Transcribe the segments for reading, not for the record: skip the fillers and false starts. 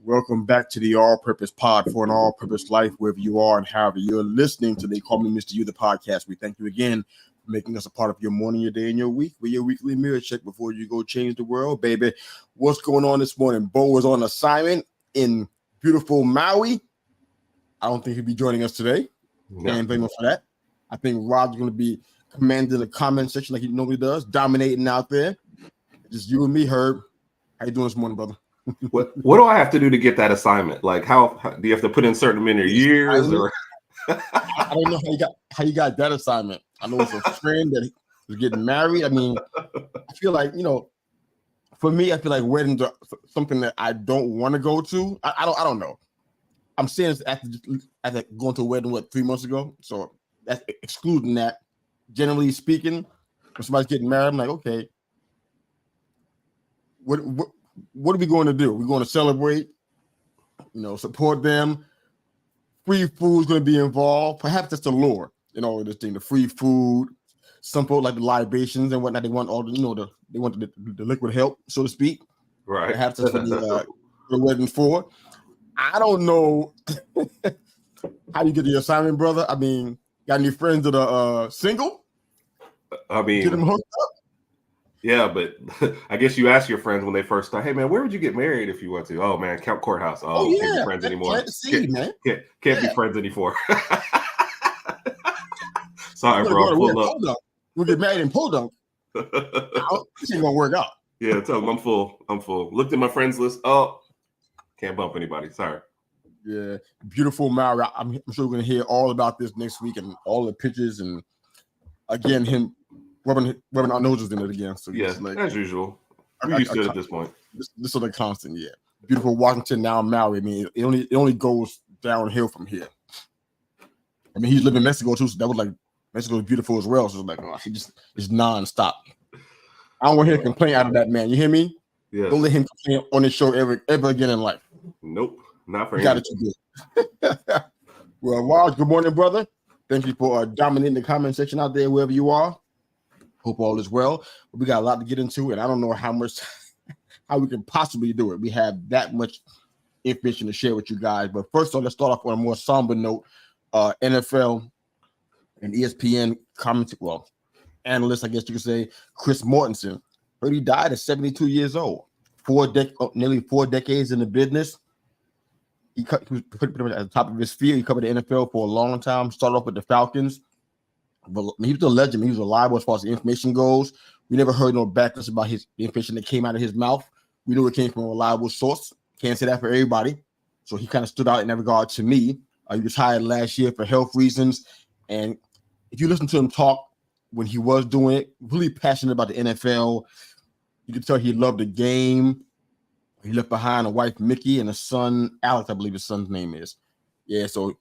Welcome back to the All-Purpose Pod for an all-purpose life, wherever you are and however you're listening to the Call Me Mista Yu, the podcast. We thank you again for making us a part of your morning, your day, and your week. We're your weekly mirror check before you go change the world, baby. What's going on this morning? Bo was on assignment in beautiful Maui. I don't think he'll be joining us today. Can't blame him for that. I think Rob's going to be commanding the comment section like he normally does, dominating out there. Just you and me, Herb. How you doing this morning, brother? What do I have to do to get that assignment? Like, how do you have to put in certain amount of years? I don't know how you got that assignment. I know it's a friend that was getting married. I mean, I feel like, for me, I feel like weddings are something that I don't want to go to. I don't know. I'm saying this after going to a wedding 3 months ago, so that's excluding that. Generally speaking, when somebody's getting married, I'm like, okay, what are we going to do? We're going to celebrate, support them. Free food is going to be involved. Perhaps that's the lure in all of this thing. The free food, some people like the libations and whatnot. They want all the, they want the liquid help, so to speak. Right. Perhaps that's what the wedding for. I don't know how you get the assignment, brother. I mean, got any friends that are single? I mean, get them hooked up. Yeah, but I guess you ask your friends when they first start, hey, man, where would you get married if you want to? Oh, man, Count Courthouse. Oh, yeah. Can't be friends anymore. Can't be friends anymore. Sorry, bro. We'll get married in Podunk. This ain't going to work out. Yeah, tell them I'm full. Looked at my friends list. Oh, can't bump anybody. Sorry. Yeah, beautiful Maui. I'm sure we're going to hear all about this next week and all the pictures. And, again, him rubbing our noses in it again. So yeah, as usual. We're used to it at this point. This is a constant, yeah. Beautiful Washington, now Maui. I mean, it only goes downhill from here. I mean, he's living in Mexico too, so that was like Mexico is beautiful as well. So it's like, he just is nonstop. I don't want to hear a complaint out of that man. You hear me? Yeah. Don't let him complain on his show ever again in life. Nope, not for him. Got it too good. Well, Waj, good morning, brother. Thank you for dominating the comment section out there wherever you are. Hope all is well. But we got a lot to get into, and I don't know how we can possibly do it. We have that much information to share with you guys. But first off, let's start off on a more somber note. NFL and ESPN analyst, I guess you could say, Chris Mortensen. Heard he died at 72 years old. Nearly 4 decades in the business. He was pretty much at the top of his field. He covered the NFL for a long time. Started off with the Falcons. But he was a legend. He was reliable as far as the information goes. We never heard no backlash about the information that came out of his mouth. We knew it came from a reliable source. Can't say that for everybody. So he kind of stood out in that regard to me. He retired last year for health reasons. And if you listen to him talk when he was doing it, really passionate about the NFL. You can tell he loved the game. He left behind a wife, Mickey, and a son, Alex, I believe his son's name is. Yeah, so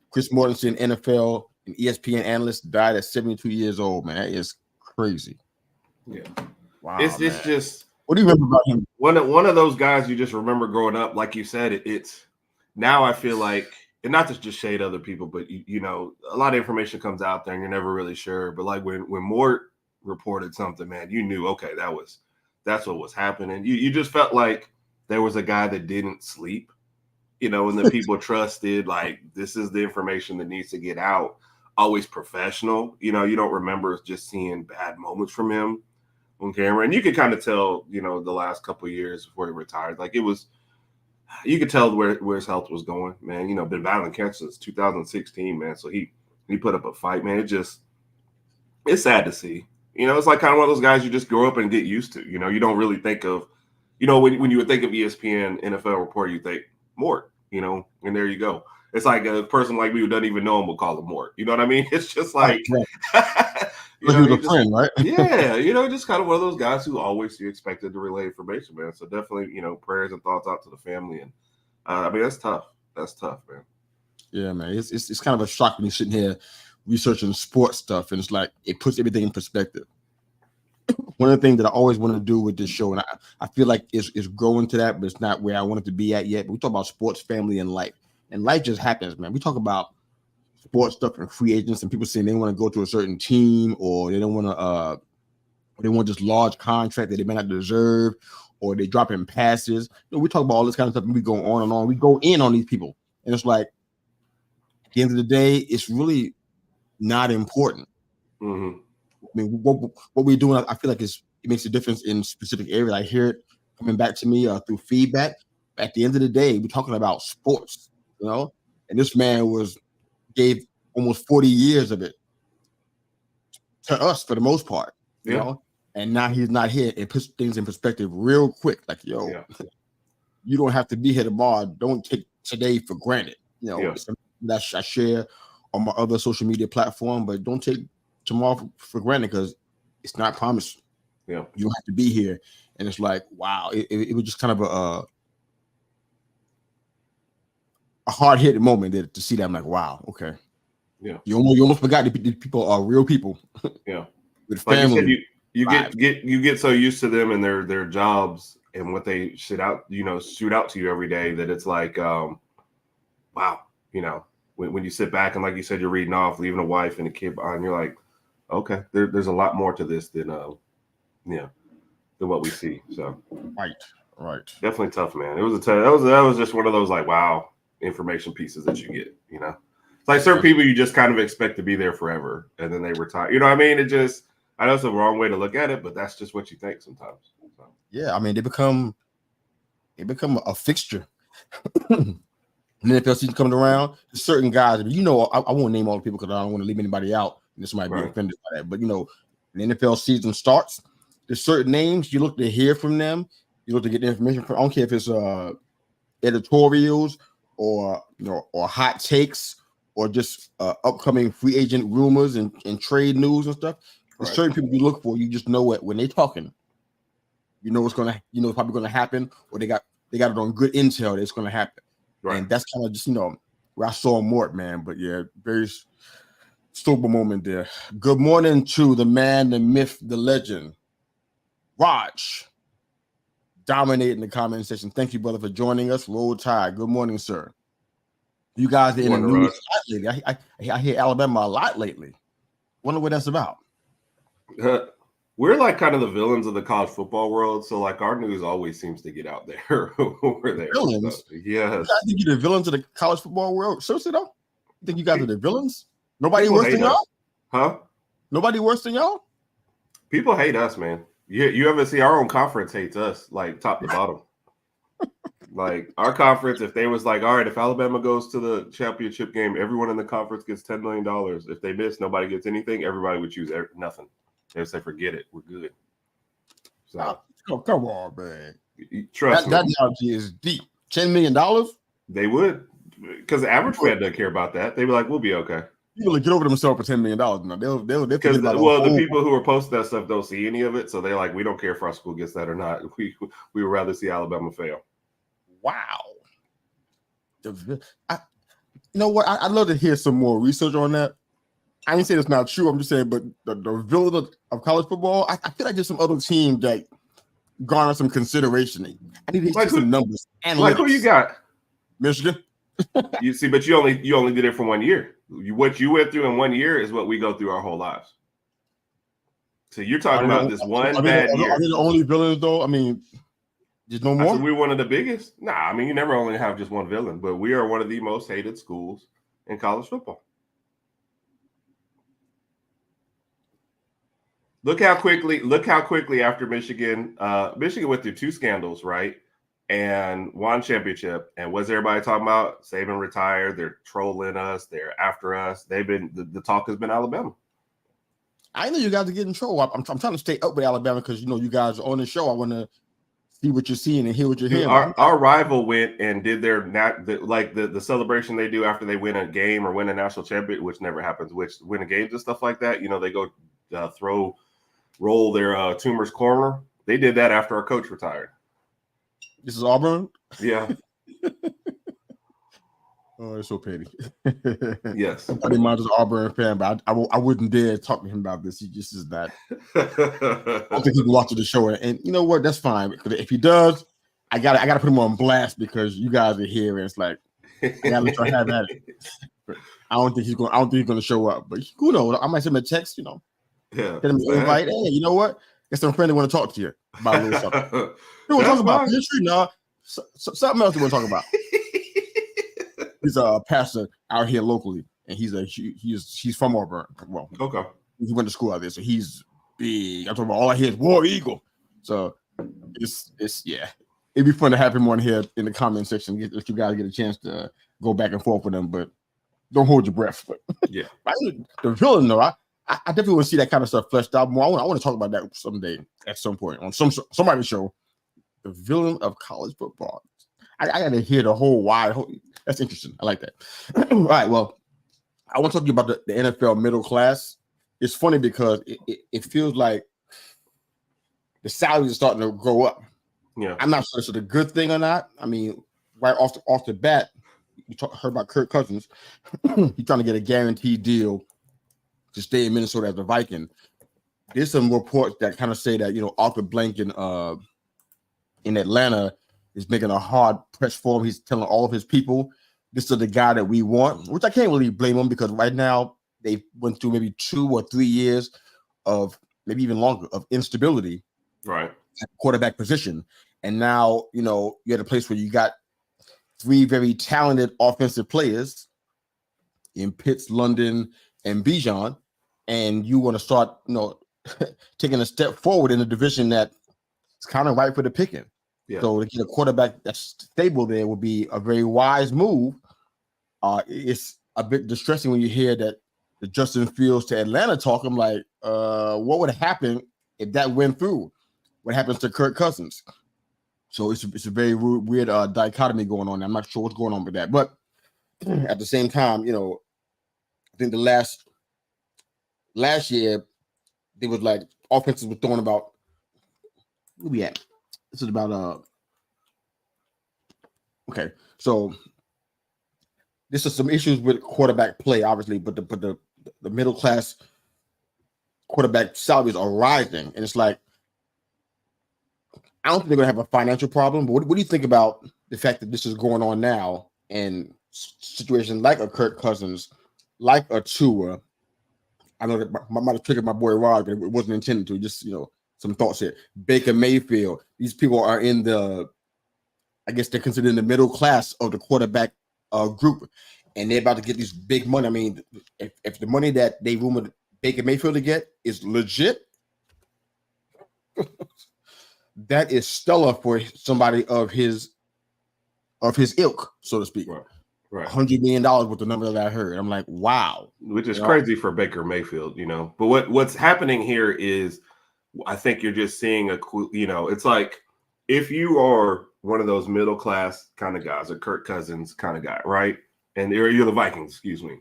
Chris Mortensen, NFL and ESPN analyst, died at 72 years old, man. That is crazy. Yeah. Wow. It's just, what do you remember about him? One of those guys you just remember growing up, like you said, it's now I feel like, and not to just shade other people, but a lot of information comes out there and you're never really sure. But like when Mort reported something, man, you knew, okay, that's what was happening. You just felt like there was a guy that didn't sleep, and the people trusted, like, this is the information that needs to get out. Always professional. You don't remember just seeing bad moments from him on camera. And you could kind of tell, the last couple of years before he retired, like you could tell where his health was going, man. Been battling cancer since 2016, man. So he put up a fight, man. It's sad to see. It's like kind of one of those guys you just grow up and get used to. You don't really think of, when you would think of ESPN NFL reporter, you think Mort, and there you go. It's like a person like me who doesn't even know him will call him Mort. You know what I mean? It's just like, he was a friend, right? Yeah, just kind of one of those guys who always you expected to relay information, man. So definitely, prayers and thoughts out to the family. And I mean, that's tough. That's tough, man. Yeah, man. It's kind of a shock when you're sitting here researching sports stuff, and it's like it puts everything in perspective. One of the things that I always wanted to do with this show, and I feel like it's growing to that, but it's not where I want it to be at yet. But we talk about sports, family, and life. And life just happens, man. We talk about sports stuff and free agents and people saying they want to go to a certain team or they don't want to they want this large contract that they may not deserve, or they dropping passes. We talk about all this kind of stuff, and we go on and on. We go in on these people, and it's like at the end of the day, it's really not important. Mm-hmm. I mean, what we're doing, I feel like it makes a difference in specific areas. I hear it coming back to me through feedback. At the end of the day, we're talking about sports, and this man gave almost 40 years of it to us for the most part, and now he's not here. It puts things in perspective real quick. Like, you don't have to be here tomorrow. Don't take today for granted. That I share on my other social media platform, but don't take tomorrow for granted because it's not promised. Yeah, you don't have to be here, and it's like, wow, it was just kind of a hard hitting moment to see that. I'm like, wow, okay, yeah. You almost forgot that people are real people. Yeah, with family. Like you get so used to them and their jobs and what they shoot out to you every day that it's like, wow, when you sit back and like you said, you're reading off, leaving a wife and a kid behind, you're like, okay, there's a lot more to this than what we see. So right, definitely tough, man. It was that was just one of those like, wow, information pieces that you get. It's like certain people you just kind of expect to be there forever and then they retire. You know what I mean? I know it's the wrong way to look at it, but that's just what you think sometimes. So. Yeah, I mean they become a fixture. And then if season coming around, certain guys, I won't name all the people because I don't want to leave anybody out. This might be offended by that, but when the NFL season starts, there's certain names you look to hear from them. You look to get the information from. I don't care if it's editorials or or hot takes or just upcoming free agent rumors and trade news and stuff. There's certain people you look for. You just know it when they're talking. What's gonna, it's probably gonna happen, or they got it on good intel that it's gonna happen. Right. And that's kind of just where I saw Mort, man. But yeah, very sober moment there. Good morning to the man, the myth, the legend, Raj. Dominating the comment section. Thank you, brother, for joining us. Roll Tide. Good morning, sir. You guys are in the news lately. I hear Alabama a lot lately. Wonder what that's about. We're like kind of the villains of the college football world, so like our news always seems to get out there. We're there. Villains? So, yes. You guys think you're the villains of the college football world? Seriously though? You think you guys are the villains? Nobody worse than y'all? Huh? Nobody worse than y'all? People hate us, man. You ever see our own conference hates us, like top to bottom. Like our conference, if they was like, all right, if Alabama goes to the championship game, everyone in the conference gets $10 million. If they miss, nobody gets anything. Everybody would choose nothing. They would say, forget it. We're good. So come on, man. Trust me. That analogy is deep. $10 million? They would. Because the average fan doesn't care about that. They'd be like, we'll be okay. People will get over themselves for $10 million. Now they'll because the people who are posting that stuff don't see any of it, so they're like, we don't care if our school gets that or not. We would rather see Alabama fail. Wow. You know what? I'd love to hear some more research on that. I ain't saying it's not true. I'm just saying, but the villain of college football, I feel like there's some other team that garner some consideration. I need to see some numbers. Analytics. Like who you got? Michigan. You see, but you only did it for 1 year. What you went through in 1 year is what we go through our whole lives. So you're talking about this one bad year. Are they the only villains, though? I mean, there's no more. We're one of the biggest. Nah, I mean, you never only have just one villain, but we are one of the most hated schools in college football. Look how quickly after Michigan went through 2 scandals, right? And won championship. And what's everybody talking about? Saban retired. They're trolling us. They're after us. The talk has been Alabama. I know you guys are getting trolled. I'm trying to stay up with Alabama because you guys are on the show. I want to see what you're seeing and hear what you're hearing. Our rival went and did the celebration they do after they win a game or win a national championship, which never happens. Which win a games and stuff like that. They go roll their tumors corner. They did that after our coach retired. This is Auburn? Yeah. Oh, it's so petty. Yes. I didn't mind as an Auburn fan, but I wouldn't dare talk to him about this. He just is not. I don't think he can watch the show. And you know what? That's fine. Because if he does, I gotta put him on blast because you guys are here and it's like I gotta let y'all have at it. But I don't think he's gonna show up. But who knows? I might send him a text, Yeah. Send him an invite. Hey, you know what? Get some friends that want to talk to you about a little something. They want to talk about history, no. Something else they want to talk about. He's a pastor out here locally, and he's from Auburn. Well, okay. He went to school out there, so he's big. I'm talking about all I hear is War Eagle. So it's yeah. It'd be fun to have him on here in the comment section. If you guys get a chance to go back and forth with him, but don't hold your breath. But yeah, the villain though, I definitely want to see that kind of stuff fleshed out more. I want to talk about that someday at some point on somebody's show. The villain of college football. I got to hear the whole why. That's interesting. I like that. All right. Well, I want to talk to you about the NFL middle class. It's funny because it feels like the salaries are starting to grow up. Yeah, I'm not sure if it's a good thing or not. I mean, right off the bat, heard about Kirk Cousins. He's trying to get a guaranteed deal to stay in Minnesota as a Viking. There's some reports that kind of say that Arthur Blank in Atlanta is making a hard press for him. He's telling all of his people, this is the guy that we want, which I can't really blame him because right now they went through maybe 2 or 3 years of maybe even longer of instability. Right. At the quarterback position. And now, you're at a place where you got 3 very talented offensive players in Pitts, London, and Bijan, and you want to start, taking a step forward in a division that is kind of ripe for the picking. Yeah. So to get a quarterback that's stable there would be a very wise move. It's a bit distressing when you hear that the Justin Fields to Atlanta talk. I'm like, what would happen if that went through? What happens to Kirk Cousins? So it's a very weird dichotomy going on. I'm not sure what's going on with that. But at the same time, I think the last year, there was like offenses were throwing about, where we at? This is about okay. So this is some issues with quarterback play, obviously, but the middle class quarterback salaries are rising, and it's like I don't think they're gonna have a financial problem. But what do you think about the fact that this is going on now and situations like a Kirk Cousins, like a Tua? I know that might have triggered my boy Rod, but it wasn't intended to. Just some thoughts here. Baker Mayfield. These people are in I guess they're considered in the middle class of the quarterback group, and they're about to get these big money. I mean, if the money that they rumored Baker Mayfield to get is legit, that is stellar for somebody of his ilk, so to speak. Right. $100 million with the number that I heard. I'm like, wow. Which is crazy for Baker Mayfield, But what's happening here is I think you're just seeing it's like if you are one of those middle class kind of guys, a Kirk Cousins kind of guy, right? And you're the Vikings, excuse me.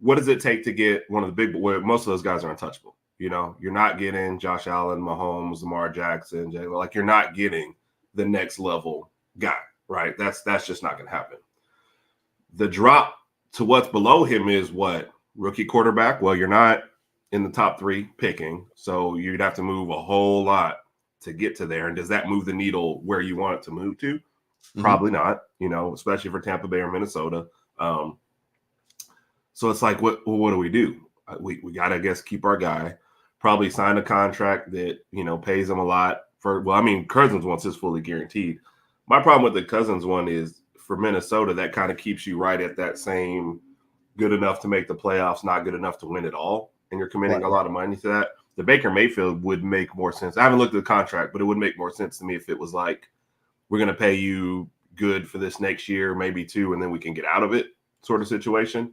What does it take to get one of the big? Well, most of those guys are untouchable. You're not getting Josh Allen, Mahomes, Lamar Jackson, Jayden. Like you're not getting the next level guy, right? That's just not going to happen. The drop to what's below him is what? Rookie quarterback. Well, you're not in the top 3 picking, so you'd have to move a whole lot to get to there. And does that move the needle where you want it to move to? Mm-hmm. Probably not, especially for Tampa Bay or Minnesota. So it's like, what do we do? We got to, I guess, keep our guy, probably sign a contract that, pays him a lot Cousins wants his fully guaranteed. My problem with the Cousins one is for Minnesota, that kind of keeps you right at that same good enough to make the playoffs, not good enough to win it all. And you're committing a lot of money to that. The Baker Mayfield would make more sense. I haven't looked at the contract, but it would make more sense to me if it was like, we're going to pay you good for this next year, maybe 2, and then we can get out of it sort of situation.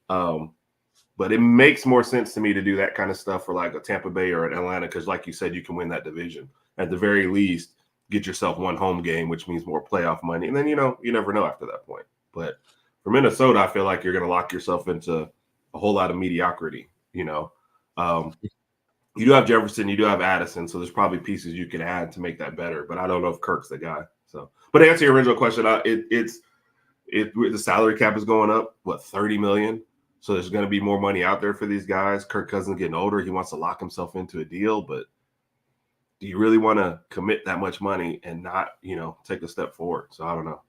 But it makes more sense to me to do that kind of stuff for like a Tampa Bay or an Atlanta, because like you said, you can win that division. At the very least, get yourself one home game, which means more playoff money. And then, you never know after that point. But for Minnesota, I feel like you're going to lock yourself into a whole lot of mediocrity, You do have Jefferson, you do have Addison, so there's probably pieces you can add to make that better. But I don't know if Kirk's the guy. So, but to answer your original question, the salary cap is going up, $30 million. So there's going to be more money out there for these guys. Kirk Cousins getting older, he wants to lock himself into a deal, but do you really want to commit that much money and not, take a step forward? So I don't know.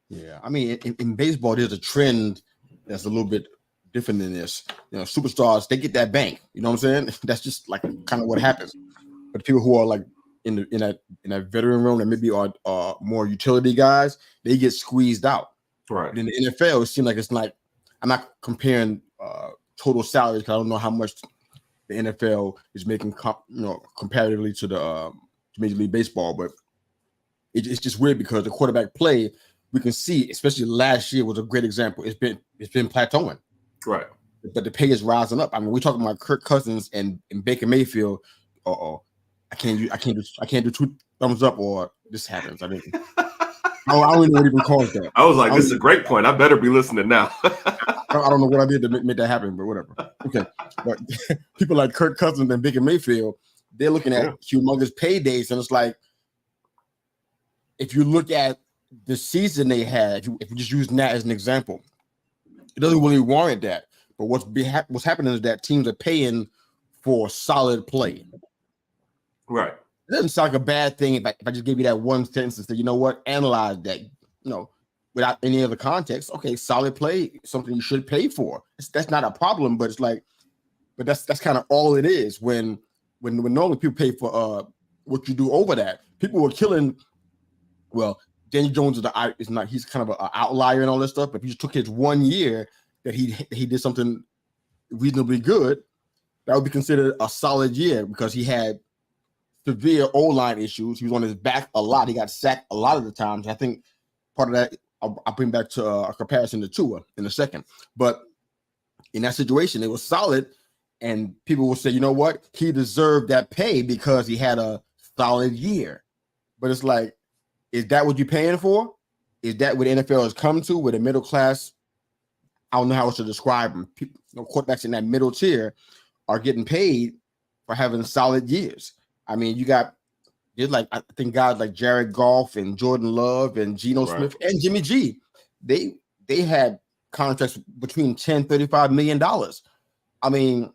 Yeah, I mean, in baseball, there's a trend that's a little bit different than this. Superstars, they get that bank. You know what I'm saying? That's just like kind of what happens. but people who are like in that veteran room that maybe are more utility guys, they get squeezed out. Right. But in the NFL, it seems like it's like I'm not comparing total salaries because I don't know how much the NFL is making, comparatively to the Major League Baseball, but it's just weird because the quarterback play we can see, especially last year, was a great example. It's been plateauing, right? But the pay is rising up. I mean, we're talking about Kirk Cousins and Baker Mayfield. I can't do two thumbs up or this happens. I don't even know what even caused that. I was like, this is a great point. I better be listening now. I don't know what I did to make that happen, but whatever. Okay, but people like Kirk Cousins and Baker Mayfield, they're looking at humongous paydays, and it's like, if you look at the season they had, if you just use that as an example, it doesn't really warrant that. But what's happening is that teams are paying for solid play. Right. It doesn't sound like a bad thing if I just gave you that one sentence and say, you know what, analyze that, without any other context. Okay, solid play, something you should pay for. That's not a problem, but it's like, but that's kind of all it is. When normally people pay for what you do over that, people were killing. Well, Daniel Jones he's kind of an outlier and all this stuff. But if you just took his 1 year that he did something reasonably good, that would be considered a solid year because he had severe O-line issues. He was on his back a lot. He got sacked a lot of the times. I think part of that I'll bring back to a comparison to Tua in a second. But in that situation, it was solid, and people will say, you know what, he deserved that pay because he had a solid year. But it's like, is that what you're paying for? Is that what the NFL has come to, with a middle class? I don't know how else to describe them. People, quarterbacks in that middle tier are getting paid for having solid years. I mean, I think guys like Jared Goff and Jordan Love and Geno Smith and Jimmy G, they had contracts between $10-35 million. I mean,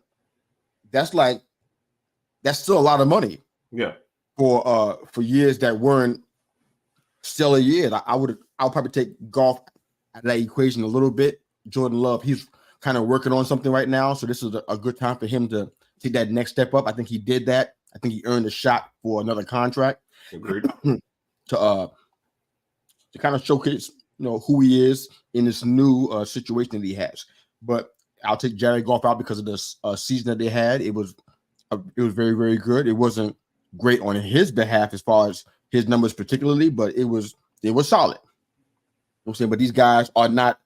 that's still a lot of money. Yeah. For years that weren't stellar years. I'll probably take Goff out of that equation a little bit. Jordan Love, he's kind of working on something right now, so this is a good time for him to take that next step up. I think he did that. I think he earned a shot for another contract. Agreed. to kind of showcase, who he is in this new situation that he has. But I'll take Jared Goff out because of this season that they had. It was very, very good. It wasn't great on his behalf as far as his numbers particularly, but it was solid. You know what I'm saying? But these guys are not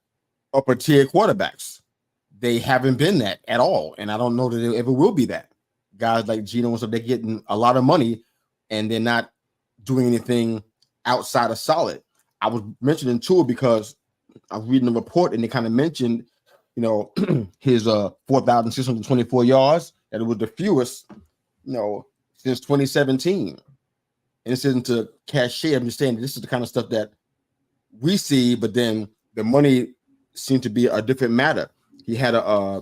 upper tier quarterbacks. They haven't been that at all, and I don't know that they ever will be that. Guys like Geno and stuff, they're getting a lot of money, and they're not doing anything outside of solid. I was mentioning Tua because I was reading a report, and they kind of mentioned, his 4,624 yards, that it was the fewest, since 2017. And this isn't to cashier. I'm just saying this is the kind of stuff that we see, but then the money seemed to be a different matter. He had I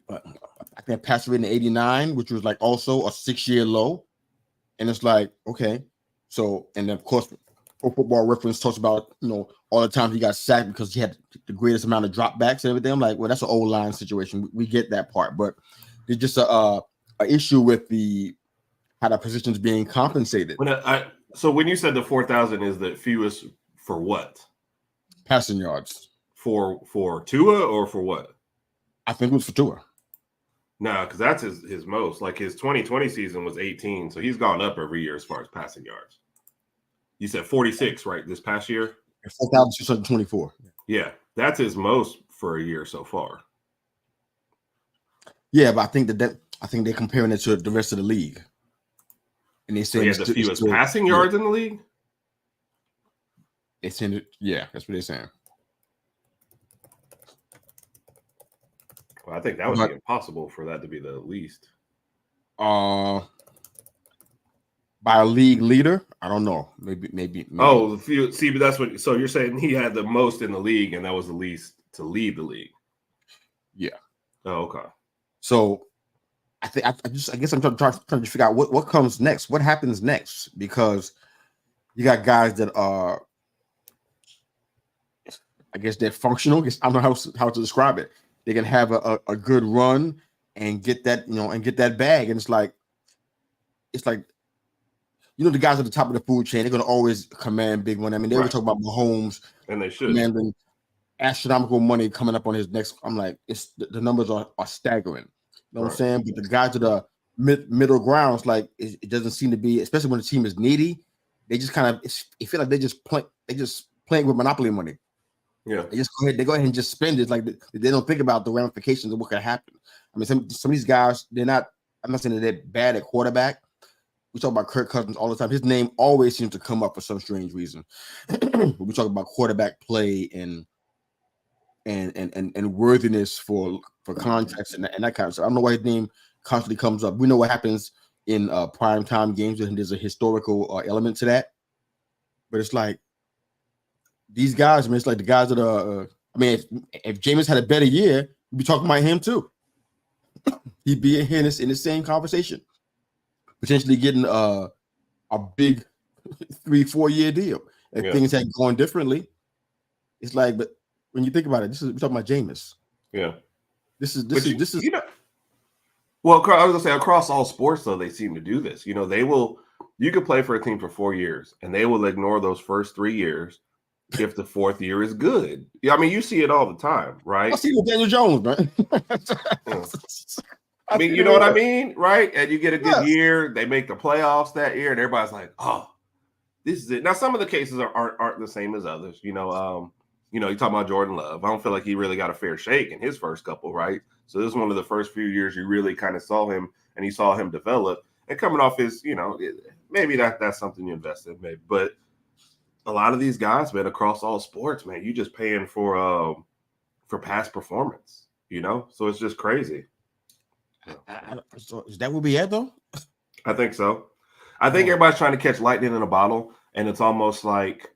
think a passer rating of 89, which was like also a 6-year low. And it's like, okay. So, and then of course, Football Reference talks about, all the times he got sacked because he had the greatest amount of dropbacks and everything. I'm like, well, that's an old line situation. We get that part, but there's just a issue with how the position's being compensated. So when you said the 4,000 is the fewest for what? Passing yards. For Tua or for what? I think it was for Tua. No, because that's his most. Like his 2020 season was 18, so he's gone up every year as far as passing yards. You said 46, right? This past year? 4,624. Yeah, that's his most for a year so far. Yeah, but I think I think they're comparing it to the rest of the league. And they say he had the fewest passing yards in the league? They said it, yeah, that's what they're saying. Well, I think that would be impossible for that to be the least. By a league leader, I don't know. Maybe. Oh, see, but that's what. So you're saying he had the most in the league, and that was the least to lead the league. Yeah. Oh, okay. So I guess I'm trying to figure out what comes next. What happens next? Because you got guys that are, I guess they're functional. I don't know how to describe it. They can have a good run and get that, and get that bag. And it's like, it's like, the guys at the top of the food chain, they're going to always command big money. I mean, they were talking about Mahomes and they should commanding astronomical money coming up on his next. I'm like, it's the numbers are staggering. You know what I'm saying? But the guys at the middle grounds, like it doesn't seem to be, especially when the team is needy. They just kind of, it feel like they just playing with monopoly money. Yeah, they go ahead and just spend it. Like they don't think about the ramifications of what could happen. I mean, some of these guys, they're not. I'm not saying that they're bad at quarterback. We talk about Kirk Cousins all the time. His name always seems to come up for some strange reason. We talk about quarterback play and worthiness for contracts and that kind of stuff. I don't know why his name constantly comes up. We know what happens in prime time games, and there's a historical element to that. But it's like these guys, I mean, it's like the guys that are. I mean, if Jameis had a better year, we'd be talking about him too. He'd be in the same conversation, potentially getting a big 3-4 year deal. If things had gone differently, it's like, but when you think about it, we're talking about Jameis. Yeah, this is. Well, I was gonna say across all sports, though, they seem to do this. They will. You could play for a team for 4 years, and they will ignore those first 3 years if the 4th year is good. Yeah, I mean, you see it all the time, right? I see with Daniel Jones, man. I mean, you know what I mean, right? And you get a good year, they make the playoffs that year, and everybody's like, "Oh, this is it." Now, some of the cases aren't the same as others. You talk about Jordan Love. I don't feel like he really got a fair shake in his first couple, right? So this is one of the first few years you really kind of saw him, and you saw him develop. And coming off his, maybe that's something you invest in, maybe. But a lot of these guys, man, across all sports, man, you just paying for past performance, So it's just crazy. So is that where we at, though? I think so. I think everybody's trying to catch lightning in a bottle, and it's almost like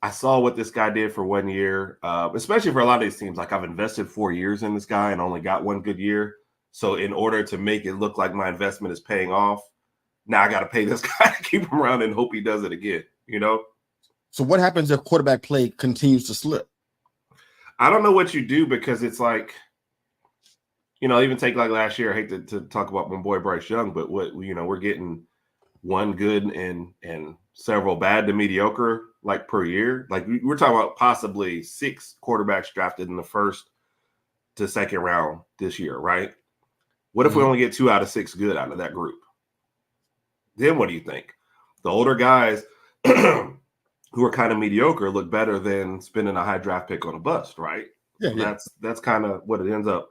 I saw what this guy did for 1 year, especially for a lot of these teams. Like I've invested 4 years in this guy and only got 1 good year. So in order to make it look like my investment is paying off, now I got to pay this guy to keep him around and hope he does it again, So what happens if quarterback play continues to slip? I don't know what you do because it's like, even take like last year. I hate to talk about my boy Bryce Young, but we're getting 1 good and several bad to mediocre like per year. Like we're talking about possibly 6 quarterbacks drafted in the first to second round this year, right? What if we only get 2 out of 6 good out of that group? Then what do you think? The older guys who are kind of mediocre look better than spending a high draft pick on a bust, right? Yeah. That's kind of what it ends up.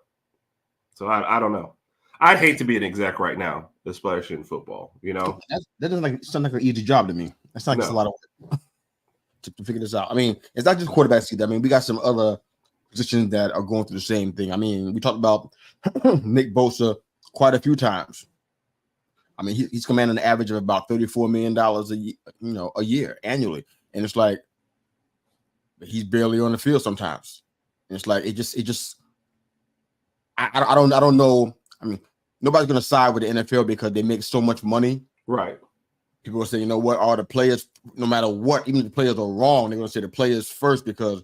So I don't know. I'd hate to be an exec right now, especially in football. That doesn't sound like an easy job to me. That's like it's a lot of work to figure this out. I mean, it's not just quarterbacks either. I mean, we got some other positions that are going through the same thing. I mean, we talked about Nick Bosa quite a few times. I mean, he's commanding an average of about $34 million a year annually, and it's like he's barely on the field sometimes. And it's like it just. I don't know. I mean, nobody's gonna side with the NFL because they make so much money. Right. People will say, you know what, all the players, no matter what, even if the players are wrong, they're gonna say the players first because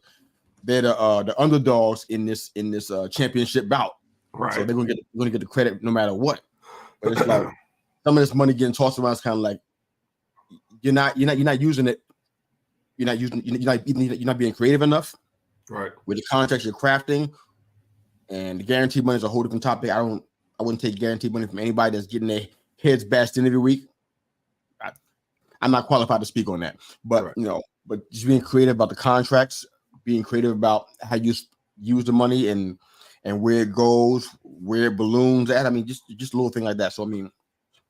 they're the underdogs in this championship bout. Right. So they're gonna get the credit no matter what. But it's like some of this money getting tossed around is kind of like you're not using it. You're not being creative enough. Right. With the contracts you're crafting. And the guaranteed money is a whole different topic. I wouldn't take guaranteed money from anybody that's getting their heads bashed in every week. I'm not qualified to speak on that. But but just being creative about the contracts, being creative about how you use the money and where it goes, where it balloons at. I mean, just a little thing like that. So I mean,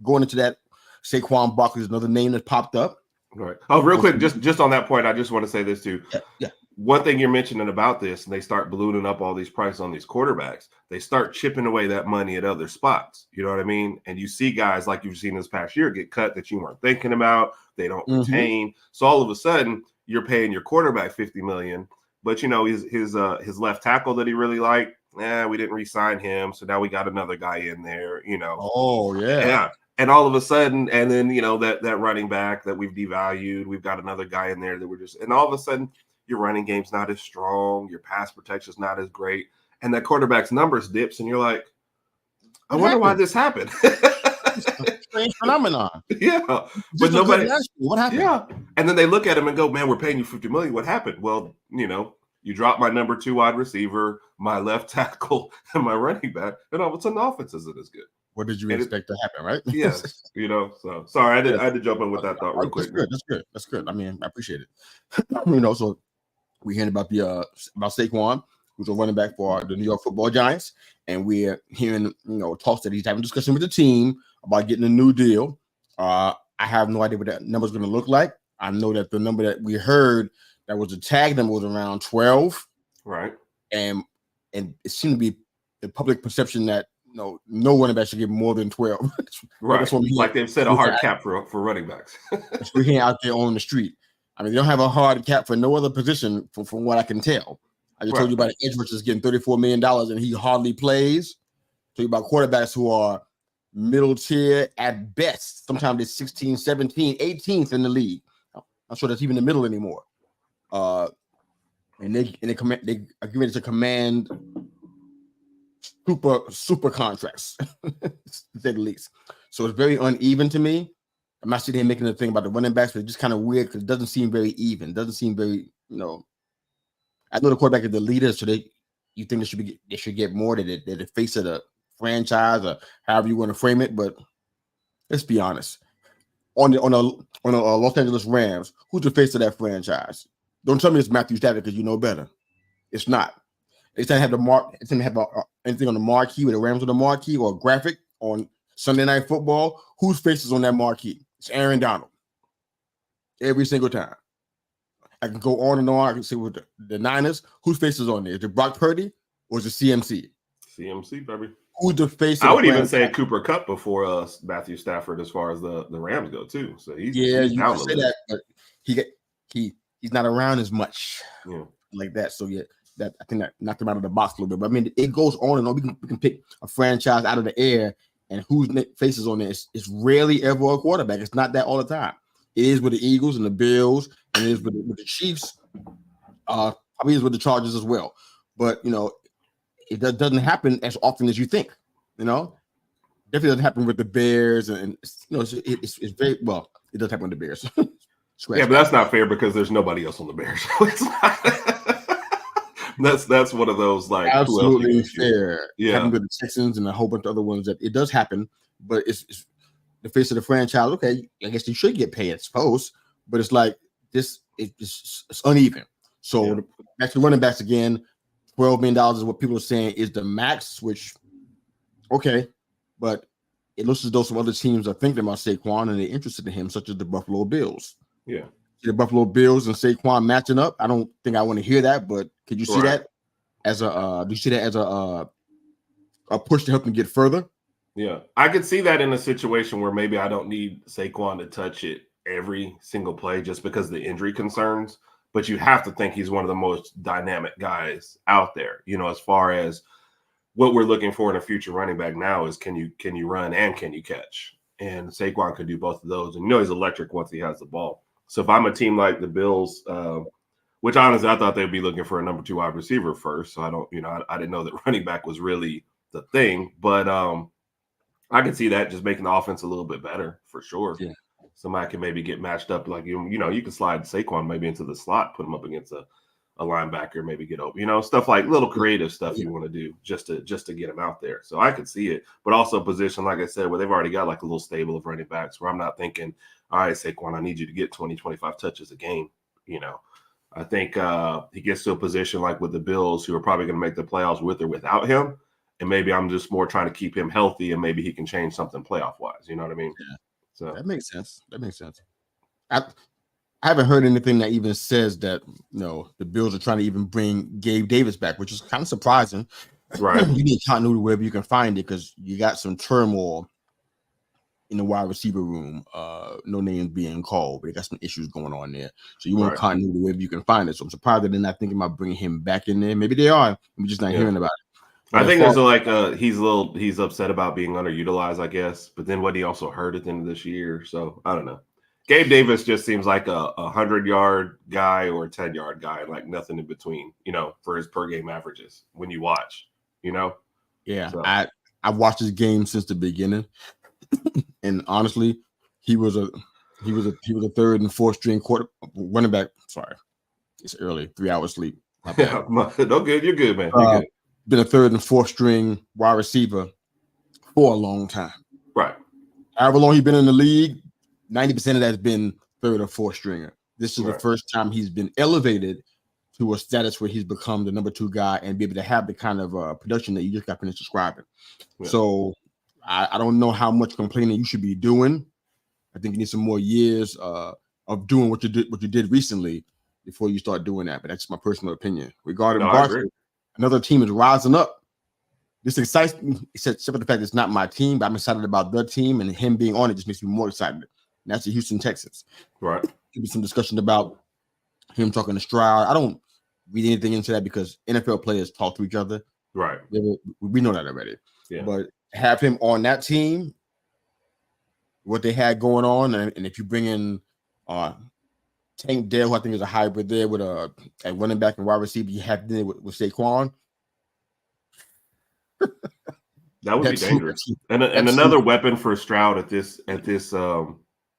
going into that, Saquon Barkley is another name that popped up. Right. Oh, real quick, just on that point, I just want to say this too. Yeah. One thing you're mentioning about this, and they start ballooning up all these prices on these quarterbacks, they start chipping away that money at other spots. You know what I mean? And you see guys like you've seen this past year get cut that you weren't thinking about. They don't retain. So all of a sudden, you're paying your quarterback $50 million, but his left tackle that he really liked, we didn't re-sign him, so now we got another guy in there. Oh yeah. And all of a sudden, and then that running back that we've devalued, we've got another guy in there that and all of a sudden. Your running game's not as strong. Your pass protection's not as great. And that quarterback's numbers dips, and you're like, I wonder why this happened. strange phenomenon. Yeah, but Just nobody. what happened? Yeah, and then they look at him and go, "Man, we're paying you $50 million. What happened?" Well, you dropped my number 2 wide receiver, my left tackle, and my running back, and all of a sudden the offense isn't as good. What did you expect to happen, right? Yes, so sorry, I had to jump in with that thought real That's quick. good. That's good. I mean, I appreciate it. So we're hearing about about Saquon, who's a running back for the New York Football Giants, and we're hearing talks that he's having a discussion with the team about getting a new deal. I have no idea what that number is going to look like. I know that the number that we heard that was a tag number was around 12, right? And it seemed to be the public perception that no running back should get more than 12. Right. That's what like they've set a hard cap for running backs. We're hearing out there on the street. I mean, they don't have a hard cap for no other position from what I can tell. I just told you about an edge rusher getting $34 million and he hardly plays. Told you about quarterbacks who are middle tier at best. Sometimes they're 16, 17, 18th in the league. I'm not sure that's even the middle anymore. And they are given to command super contracts, to say the least. So it's very uneven to me. I'm not sitting here making a thing about the running backs, but it's just kind of weird because it doesn't seem very even. It doesn't seem very, I know the quarterback is the leader, so you think they should get more. They're the face of the franchise or however you want to frame it. But let's be honest. On the Los Angeles Rams, who's the face of that franchise? Don't tell me it's Matthew Stafford because you know better. It's not. It's going to have it's going to have anything on the marquee with the Rams on the marquee or a graphic on Sunday Night Football. Whose face is on that marquee? It's Aaron Donald. Every single time. I can go on and on. I can say with the Niners, whose face is on there? Is it Brock Purdy or is it CMC? CMC, baby. Who's the face? I would even say Cooper Kupp before Matthew Stafford as far as the Rams go too. So he's you can say that, but he's not around as much like that. So that I think that knocked him out of the box a little bit. But I mean, it goes on and on. We can pick a franchise out of the air, and whose faces on there. It's rarely ever a quarterback. It's not that all the time. It is with the Eagles and the Bills, and it is with the Chiefs. Probably is with the Chargers as well. But it doesn't happen as often as you think. Definitely doesn't happen with the Bears, and it's very well. It does happen with the Bears. Yeah, but that's not fair because there's nobody else on the Bears. That's one of those like absolutely fair. Yeah, happened with the Texans and a whole bunch of other ones that it does happen, but it's the face of the franchise. Okay, I guess you should get paid, I suppose, but it's like this. It's uneven. So back to running backs again. $12 million is what people are saying is the max, which okay, but it looks as though some other teams are thinking about Saquon and they're interested in him, such as the Buffalo Bills. Yeah. The Buffalo Bills and Saquon matching up. I don't think I want to hear that, but could you see that as do you see that as a push to help them get further? Yeah. I could see that in a situation where maybe I don't need Saquon to touch it every single play just because of the injury concerns. But you have to think he's one of the most dynamic guys out there, as far as what we're looking for in a future running back now is can you run and can you catch? And Saquon could do both of those. And he's electric once he has the ball. So if I'm a team like the Bills, which honestly I thought they'd be looking for a number 2 wide receiver first. So I don't, I didn't know that running back was really the thing. But I can see that just making the offense a little bit better for sure. Yeah. Somebody can maybe get matched up like you can slide Saquon maybe into the slot, put him up against a linebacker, maybe get open, stuff like little creative stuff you want to do just to get him out there. So I could see it, but also a position, like I said, where they've already got like a little stable of running backs where I'm not thinking, all right, Saquon, I need you to get 20, 25 touches a game. I think he gets to a position like with the Bills who are probably going to make the playoffs with or without him. And maybe I'm just more trying to keep him healthy and maybe he can change something playoff wise. You know what I mean? Yeah. So that makes sense. I haven't heard anything that even says that the Bills are trying to even bring Gabe Davis back, which is kind of surprising. Right. You need continuity wherever you can find it because you got some turmoil in the wide receiver room. No names being called, but they got some issues going on there. So you want continuity wherever you can find it. So I'm surprised that they're not thinking about bringing him back in there. Maybe they are. I'm just not hearing about it. I think there's he's upset about being underutilized, I guess. But then what he also hurt at the end of this year. So I don't know. Gabe Davis just seems like a 100-yard guy or a 10-yard guy, like nothing in between, for his per game averages when you watch, Yeah, so. I watched his game since the beginning. And honestly, he was a third and fourth string running back. Sorry, it's early, 3 hours sleep. My bad. No good. You're good, man. You're good. Been a third and fourth string wide receiver for a long time. Right. However long he's been in the league, 90% of that's been third or fourth stringer. This is the first time he's been elevated to a status where he's become the number 2 guy and be able to have the kind of production that you just got finished describing. Yeah. So I don't know how much complaining you should be doing. I think you need some more years of doing what you did recently before you start doing that. But that's my personal opinion. Regarding Barkley, another team is rising up. This excites me, except for the fact it's not my team, but I'm excited about the team, and him being on it just makes me more excited. And that's the Houston Texans. Right. There'll be some discussion about him talking to Stroud. I don't read anything into that because NFL players talk to each other. Right. We know that already. Yeah. But have him on that team, what they had going on, and if you bring in Tank Dell, who I think is a hybrid there with a running back and wide receiver, you have there with Saquon. That would be dangerous. And another weapon for Stroud at this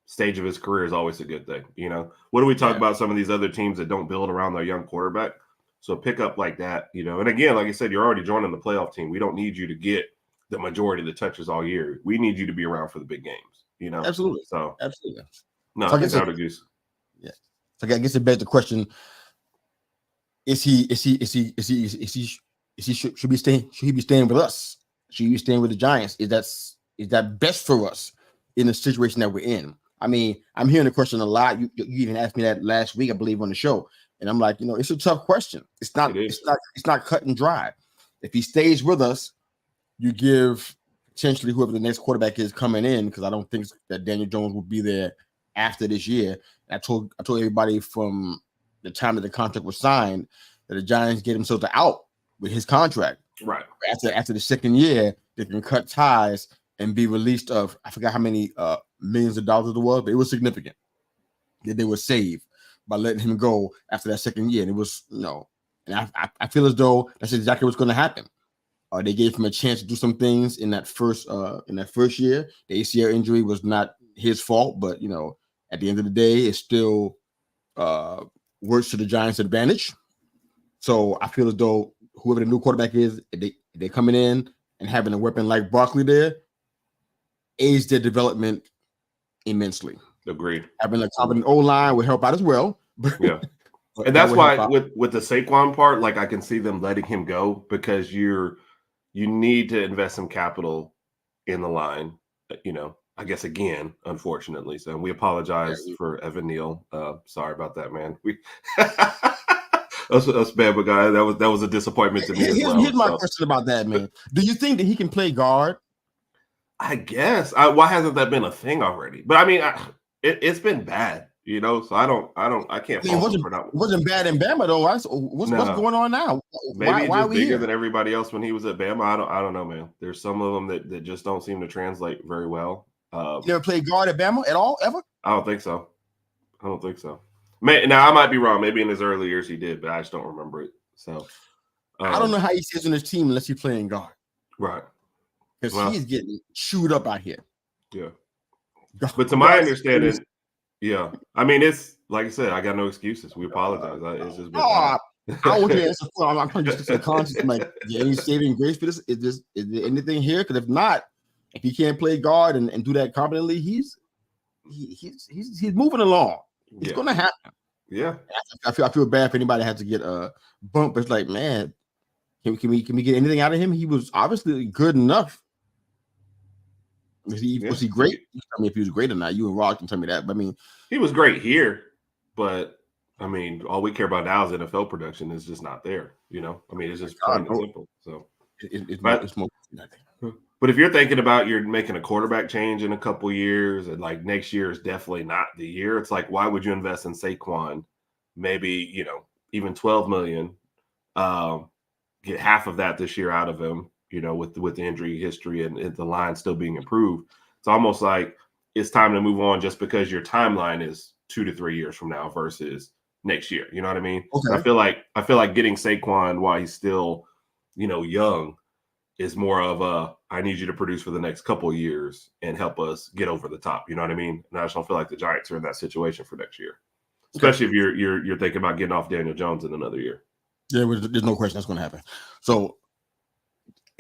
stage of his career is always a good thing. You know, what do we talk about some of these other teams that don't build around their young quarterback? So pick up like that, you know. And again, like I said, you're already joining the playoff team. We don't need you to get the majority of the touches all year. We need you to be around for the big games, you know. Absolutely. So absolutely. No, so I guess yeah. So I guess it begs the question: should he be staying with us? Should he be staying with the Giants? Is that best for us in the situation that we're in? I mean, I'm hearing the question a lot. You even asked me that last week, I believe, on the show, and I'm like, it's a tough question. It's not cut and dry. If he stays with us, you give potentially whoever the next quarterback is coming in, because I don't think that Daniel Jones will be there after this year. I told everybody from the time that the contract was signed that the Giants get themselves out with his contract. Right. After the second year, they can cut ties and be released of, I forgot how many millions of dollars it was, but it was significant that they would save by letting him go after that second year. And it was, and I feel as though that's exactly what's going to happen. They gave him a chance to do some things in that first year. The ACL injury was not his fault, but at the end of the day, it still works to the Giants' advantage. So I feel as though whoever the new quarterback is, if they're coming in and having a weapon like Barkley there, aids their development immensely. Agreed. Having a competent O-line would help out as well. Yeah. And that's why with the Saquon part, like I can see them letting him go because you need to invest some capital in the line, I guess again, unfortunately. So we apologize for Evan Neal. Sorry about that, man. That's bad, but guy, that was a disappointment to me as well. Here's my question about that, man. Do you think that he can play guard? I guess. Why hasn't that been a thing already? But I mean, it's been bad, so I can't. It wasn't bad in Bama though. What's going on now? Maybe why we bigger than everybody else when he was at Bama. I don't know, man. There's some of them that just don't seem to translate very well. You never played guard at Bama at all, ever? I don't think so. Now I might be wrong. Maybe in his early years he did, but I just don't remember it. So I don't know how he sits on his team unless he's playing guard. Right. Because he's getting chewed up out here. Yeah. But to my understanding, yeah. I mean, it's like I said, I got no excuses. We apologize. It's just been I want you to answer. I'm trying to just conscious. I'm like, any saving grace for this? Is there anything here? Because if not, if he can't play guard and do that competently, he's moving along. It's going to happen. Yeah. I feel bad if anybody has to get a bump. It's like, man, can we get anything out of him? He was obviously good enough. Was he great? You tell me if he was great or not. You and Rod can tell me that. But I mean, he was great here, but I mean, all we care about now is NFL production is just not there. I mean, it's just plain and simple. So it's more nothing. But if you're thinking about you're making a quarterback change in a couple years and like next year is definitely not the year, it's like, why would you invest in Saquon? Maybe, even $12 million, get half of that this year out of him, with the injury history and the line still being improved. It's almost like it's time to move on just because your timeline is 2 to 3 years from now versus next year. You know what I mean? Okay. I feel like getting Saquon while he's still, young is more of I need you to produce for the next couple of years and help us get over the top. You know what I mean? And I just don't feel like the Giants are in that situation for next year, especially if you're thinking about getting off Daniel Jones in another year. Yeah, there's no question that's going to happen. So,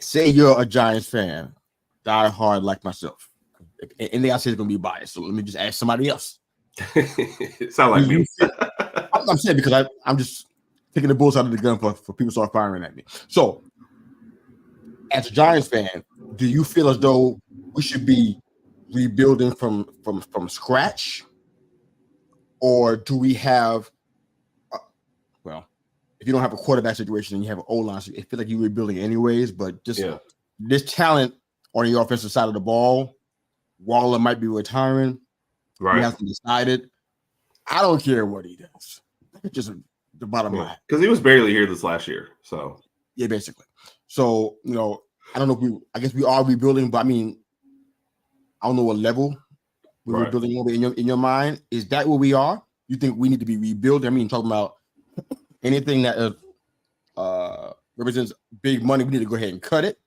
say you're a Giants fan, die hard like myself. Anything I say is going to be biased. So let me just ask somebody else. Sound like me. I'm saying because I'm just taking the bullets out of the gun for people to start firing at me. So, as a Giants fan, do you feel as though we should be rebuilding from scratch, or do we have? Well, if you don't have a quarterback situation and you have an O-line, so it feels like you're rebuilding anyways. But just this talent on the offensive side of the ball, Waller might be retiring. Right. He hasn't decided. I don't care what he does. It's just the bottom line. Because he was barely here this last year. So yeah, basically. So, I don't know I guess we are rebuilding, but I mean, I don't know what level we're rebuilding over in your mind. Is that where we are? You think we need to be rebuilding? I mean, talking about anything that represents big money, we need to go ahead and cut it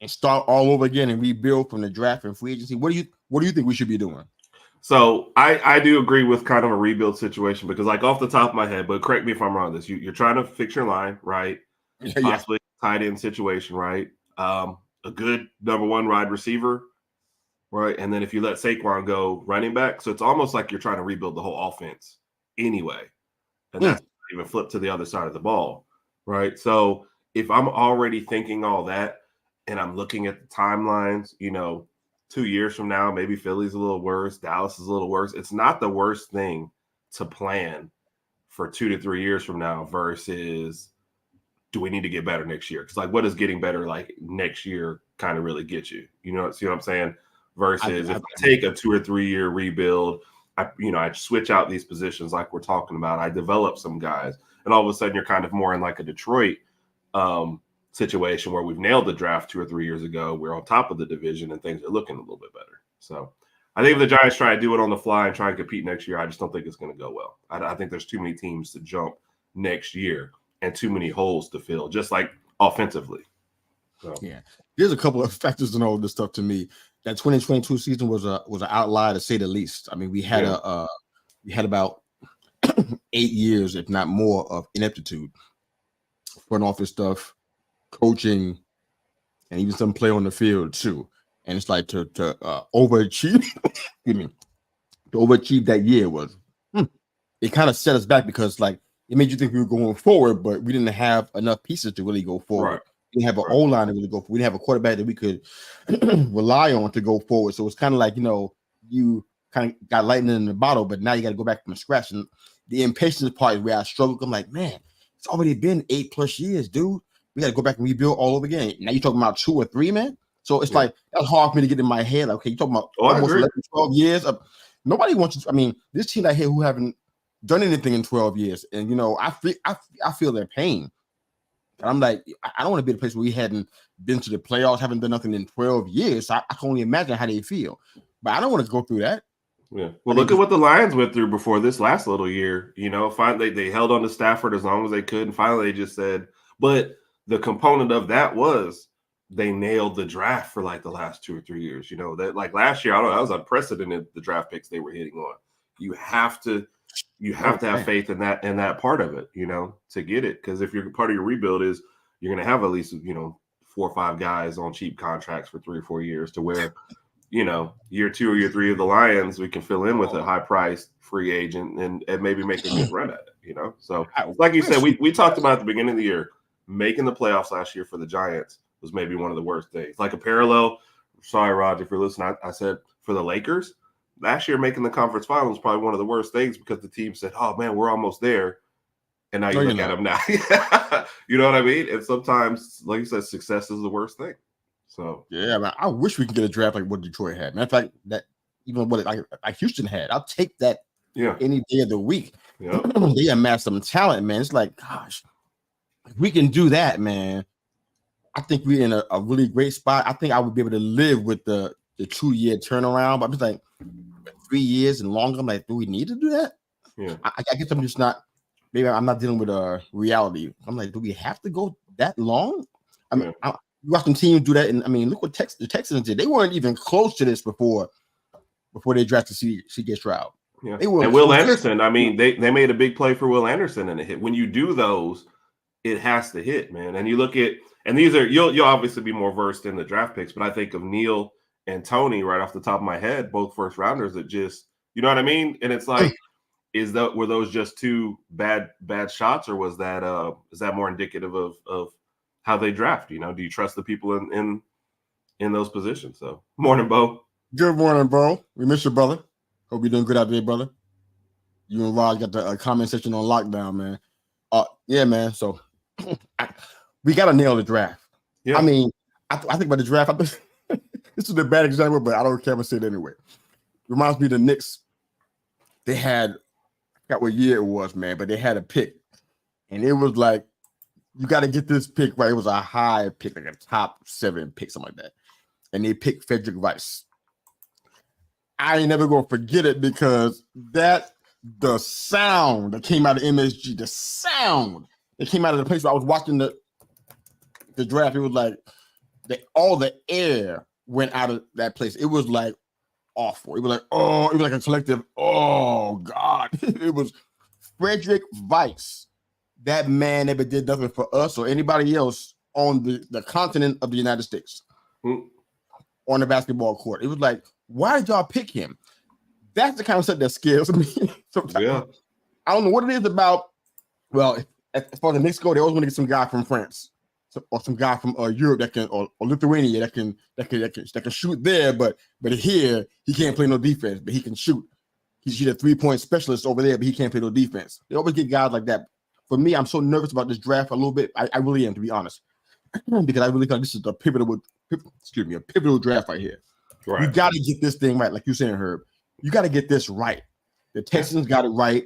and start all over again and rebuild from the draft and free agency. What do you think we should be doing? So I do agree with kind of a rebuild situation because, like, off the top of my head, but correct me if I'm wrong, you're trying to fix your line, right? Possibly tight end situation, right? A good number one wide receiver, right? And then if you let Saquon go, running back. So it's almost like you're trying to rebuild the whole offense anyway. And that's even flip to the other side of the ball, right? So if I'm already thinking all that and I'm looking at the timelines, 2 years from now, maybe Philly's a little worse, Dallas is a little worse. It's not the worst thing to plan for 2 to 3 years from now versus do we need to get better next year? Because, like, what does getting better like next year kind of really get you? See what I'm saying? Versus if I take a 2 or 3 year rebuild, I switch out these positions like we're talking about. I develop some guys, and all of a sudden you're kind of more in like a Detroit situation where we've nailed the draft 2 or 3 years ago. We're on top of the division and things are looking a little bit better. So I think if the Giants try to do it on the fly and try and compete next year, I just don't think it's going to go well. I think there's too many teams to jump next year and too many holes to fill, just like offensively. So. Yeah, there's a couple of factors in all this stuff to me. That 2022 season was an outlier to say the least. I mean, we had about 8 years, if not more, of ineptitude, front office stuff, coaching, and even some play on the field too. And it's like to overachieve. To overachieve that year was it kind of set us back because like it made you think we were going forward, but we didn't have enough pieces to really go forward. Right. We didn't have an O-line to really go forward. We didn't have a quarterback that we could rely on to go forward. So it's kind of like, you kind of got lightning in the bottle, but now you got to go back from scratch. And the impatience part is where I struggle. I'm like, man, it's already been 8+ years, dude. We got to go back and rebuild all over again. Now you're talking about 2 or 3, man. So it's like, that's hard for me to get in my head. Like, okay, you're talking about almost 11, 12 years. Nobody wants to, I mean, this team out here who haven't done anything in 12 years. And, I feel their pain. And I'm like, I don't want to be in a place where we hadn't been to the playoffs, haven't done nothing in 12 years. So I can only imagine how they feel. But I don't want to go through that. Yeah. Well, look at what the Lions went through before this last little year. Finally they held on to Stafford as long as they could. And finally they just said, but the component of that was they nailed the draft for like the last 2 or 3 years. That like last year, I don't know, that was unprecedented, the draft picks they were hitting on. You have to have faith in that part of it, to get it. Because if you're part of your rebuild is you're going to have at least, 4 or 5 guys on cheap contracts for 3 or 4 years to where, year 2 or year 3 of the Lions, we can fill in with a high priced free agent and maybe make a good run at it, So like you said, we talked about at the beginning of the year, making the playoffs last year for the Giants was maybe one of the worst things. Like a parallel, sorry, Roger, if you're listening, I said for the Lakers, last year making the conference finals was probably one of the worst things because the team said, oh, man, we're almost there. And now you look at them now. You know what I mean? And sometimes, like you said, success is the worst thing. So yeah, man, I wish we could get a draft like what Detroit had. Matter of fact, that even what like Houston had, I'll take that any day of the week. Yep. They amassed some talent, man. It's like, gosh, if we can do that, man, I think we're in a really great spot. I think I would be able to live with the 2-year turnaround. But I'm just like 3 years and longer. I'm like, do we need to do that? Yeah. I guess I'm just not. Maybe I'm not dealing with reality. I'm like, do we have to go that long? I mean, You watch some teams do that, and I mean, look what the Texans did. They weren't even close to this before they drafted C.J. Stroud. Yeah. And Will Anderson, I mean, they made a big play for Will Anderson and it hit. When you do those, it has to hit, man. And you look at, and these are, you'll obviously be more versed in the draft picks, but I think of Neil and Tony right off the top of my head, both first rounders that just, you know what I mean? And it's like, were those just two bad shots, or was that is that more indicative of how they draft? You know, do you trust the people in those positions? So morning, Bo. Good morning, bro. We miss you, brother. Hope you're doing good out there, brother. You and Rod got the comment section on lockdown, man. Yeah, man. So we got to nail the draft. Yeah. I mean, I think about the draft. This is a bad example, but I don't care to say it anyway. Reminds me of the Knicks. They had, I forgot what year it was, man, but they had a pick. And it was like, you got to get this pick right. It was a high pick, like a top 7 pick, something like that. And they picked Frederick Rice. I ain't never gonna forget it because the sound that came out of MSG, the sound that came out of the place where I was watching the draft, it was like all the air went out of that place. It was like awful. It was like a collective, oh God. It was Frederick Rice. That man never did nothing for us or anybody else on the continent of the United States on the basketball court. It was like, why did y'all pick him? That's the kind of stuff that scares me. Sometimes. Yeah. I don't know what it is about. Well, as far as the Knicks go, they always want to get some guy from France or some guy from Europe that can, or Lithuania that can shoot there, but here he can't play no defense, but he can shoot. He's a 3-point specialist over there, but he can't play no defense. They always get guys like that. For me, I'm so nervous about this draft a little bit. I really am, to be honest, because I really thought this is a pivotal draft right here. Right. You got to get this thing right, like you're saying, Herb. You got to get this right. The Texans got it right.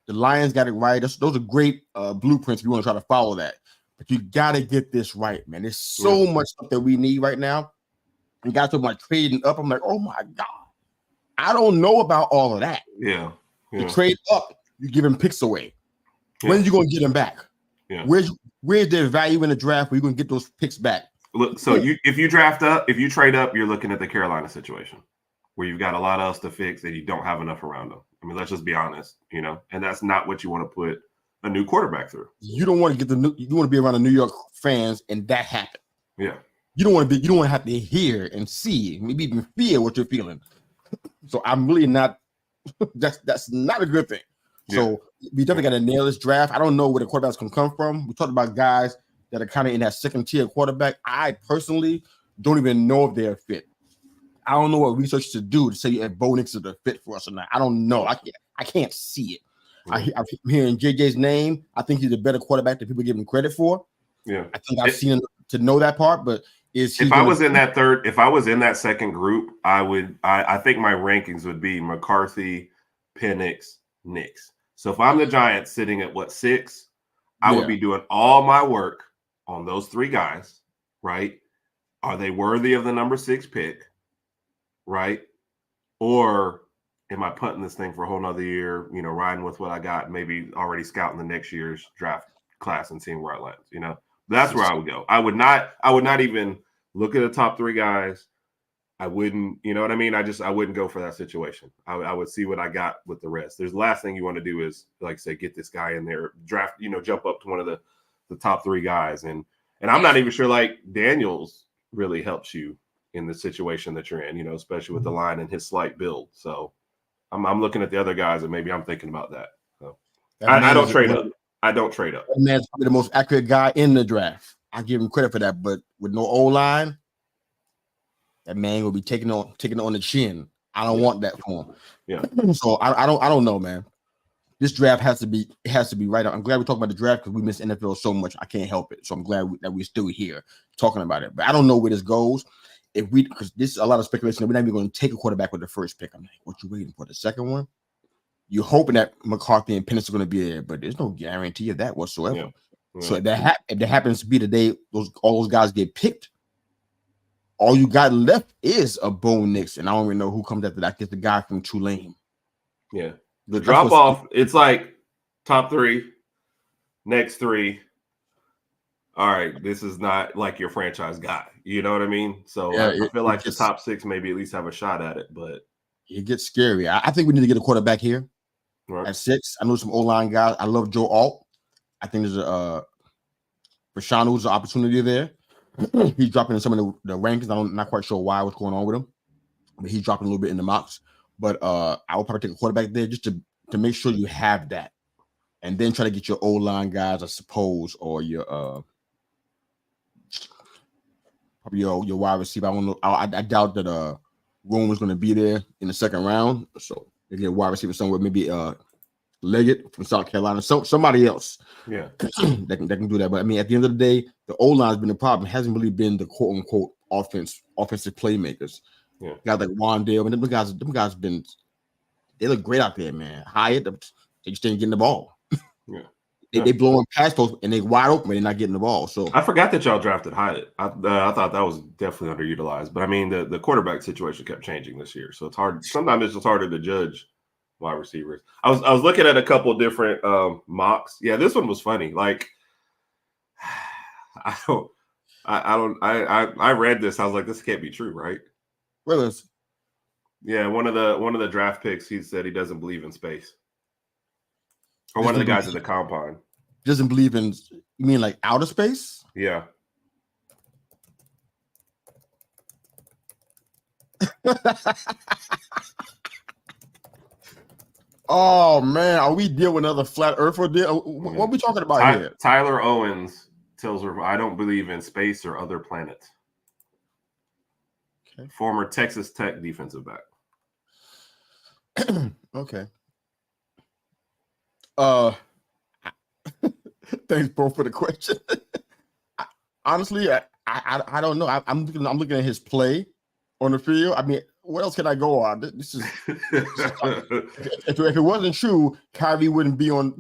The Lions got it right. Those are great blueprints if you want to try to follow that. But you got to get this right, man. There's so much stuff that we need right now. And guys talking about trading up. I'm like, oh, my God. I don't know about all of that. Yeah. You trade up, you give him picks away. Yeah. When are you going to get them back? Yeah. Where's their value in the draft where you're going to get those picks back? Look, so if you trade up, you're looking at the Carolina situation where you've got a lot else to fix and you don't have enough around them. I mean, let's just be honest, and that's not what you want to put a new quarterback through. You don't want to you want to be around the New York fans and that happen. Yeah. You don't want to have to hear and see, maybe even feel what you're feeling. So I'm really not, that's not a good thing. Yeah. So we definitely got to nail this draft. I don't know where the quarterbacks can come from. We talked about guys that are kind of in that second tier quarterback. I personally don't even know if they're fit. I don't know what research to do to say if Bo Nix is a fit for us or not. I don't know. I can't see it. I'm hearing JJ's name. I think he's a better quarterback than people give him credit for. Yeah, I think I've seen him to know that part. But if I was in that second group, I think my rankings would be McCarthy, Penix, Nix. So if I'm the Giants sitting at 6, I would be doing all my work on those 3 guys, right? Are they worthy of the number 6 pick, right? Or am I punting this thing for a whole nother year, riding with what I got, maybe already scouting the next year's draft class and seeing where it lands, That's where I would go. I would not even look at the top 3 guys. I wouldn't, you know what I mean? I wouldn't go for that situation. I would see what I got with the rest. There's the last thing you want to do is, like, say, get this guy in there, draft, jump up to one of the top 3 guys. And I'm not even sure, like, Daniels really helps you in the situation that you're in, especially with the line and his slight build. So I'm looking at the other guys and maybe I'm thinking about that. So I don't trade up. I don't trade up. That man's probably the most accurate guy in the draft. I give him credit for that, but with no O-line, that man will be taking it on the chin. I don't want that for him. Yeah. So I don't know, man. This draft has to be right on. I'm glad we're talking about the draft because we miss NFL so much. I can't help it. So I'm glad that we're still here talking about it. But I don't know where this goes. Because this is a lot of speculation that we're not even going to take a quarterback with the first pick. I'm like, what you waiting for? The second one? You're hoping that McCarthy and Penix are going to be there, but there's no guarantee of that whatsoever. Yeah. Yeah. So if that happens to be the day all those guys get picked, all you got left is a Bo Nix, and I don't even know who comes after that. I guess the guy from Tulane. Yeah, the drop off. It's like top 3, next 3. all right, this is not like your franchise guy. You know what I mean? So Yeah, I feel like the gets, top 6 maybe at least have a shot at it, but it gets scary. I think we need to get a quarterback here right. at 6. I know some O-line guys. I love Joe Alt. I think there's a Rashanu's an opportunity there. He's dropping in some of the rankings. I'm not quite sure why, what's going on with him, but he's dropping a little bit in the mocks. But I would probably take a quarterback there just to make sure you have that, and then try to get your O-line guys, I suppose, or your probably your wide receiver. I don't know. I doubt that Rome is going to be there in the second round, so they get a wide receiver somewhere, maybe Leggett from South Carolina, somebody else. Yeah, that can do that. But I mean, at the end of the day, the O-line has been the problem. It hasn't really been the quote unquote offensive playmakers. Yeah, guys like Wandale, and them guys been, they look great out there, man. Hyatt, they just ain't getting the ball. yeah. They blowing past those and they wide open, but they're not getting the ball. So I forgot that y'all drafted Hyatt. I thought that was definitely underutilized. But I mean, the quarterback situation kept changing this year, so it's hard. Sometimes it's just harder to judge wide receivers. I was looking at a couple of different mocks. Yeah, this one was funny. Like, I read this. I was like, this can't be true, right? where was? Yeah, one of the draft picks. He said he doesn't believe in space. Or one of the guys at the combine doesn't believe in. You mean like outer space? Yeah. Oh man, are we dealing with another flat earther deal? What are we talking about here? Tyler Owens tells her, I don't believe in space or other planets. Okay. Former Texas Tech defensive back. Okay. Thanks, bro, for the question. Honestly, I don't know. I'm looking at his play on the field. I mean, what else can I go on? This is if it wasn't true, Kyrie wouldn't be on.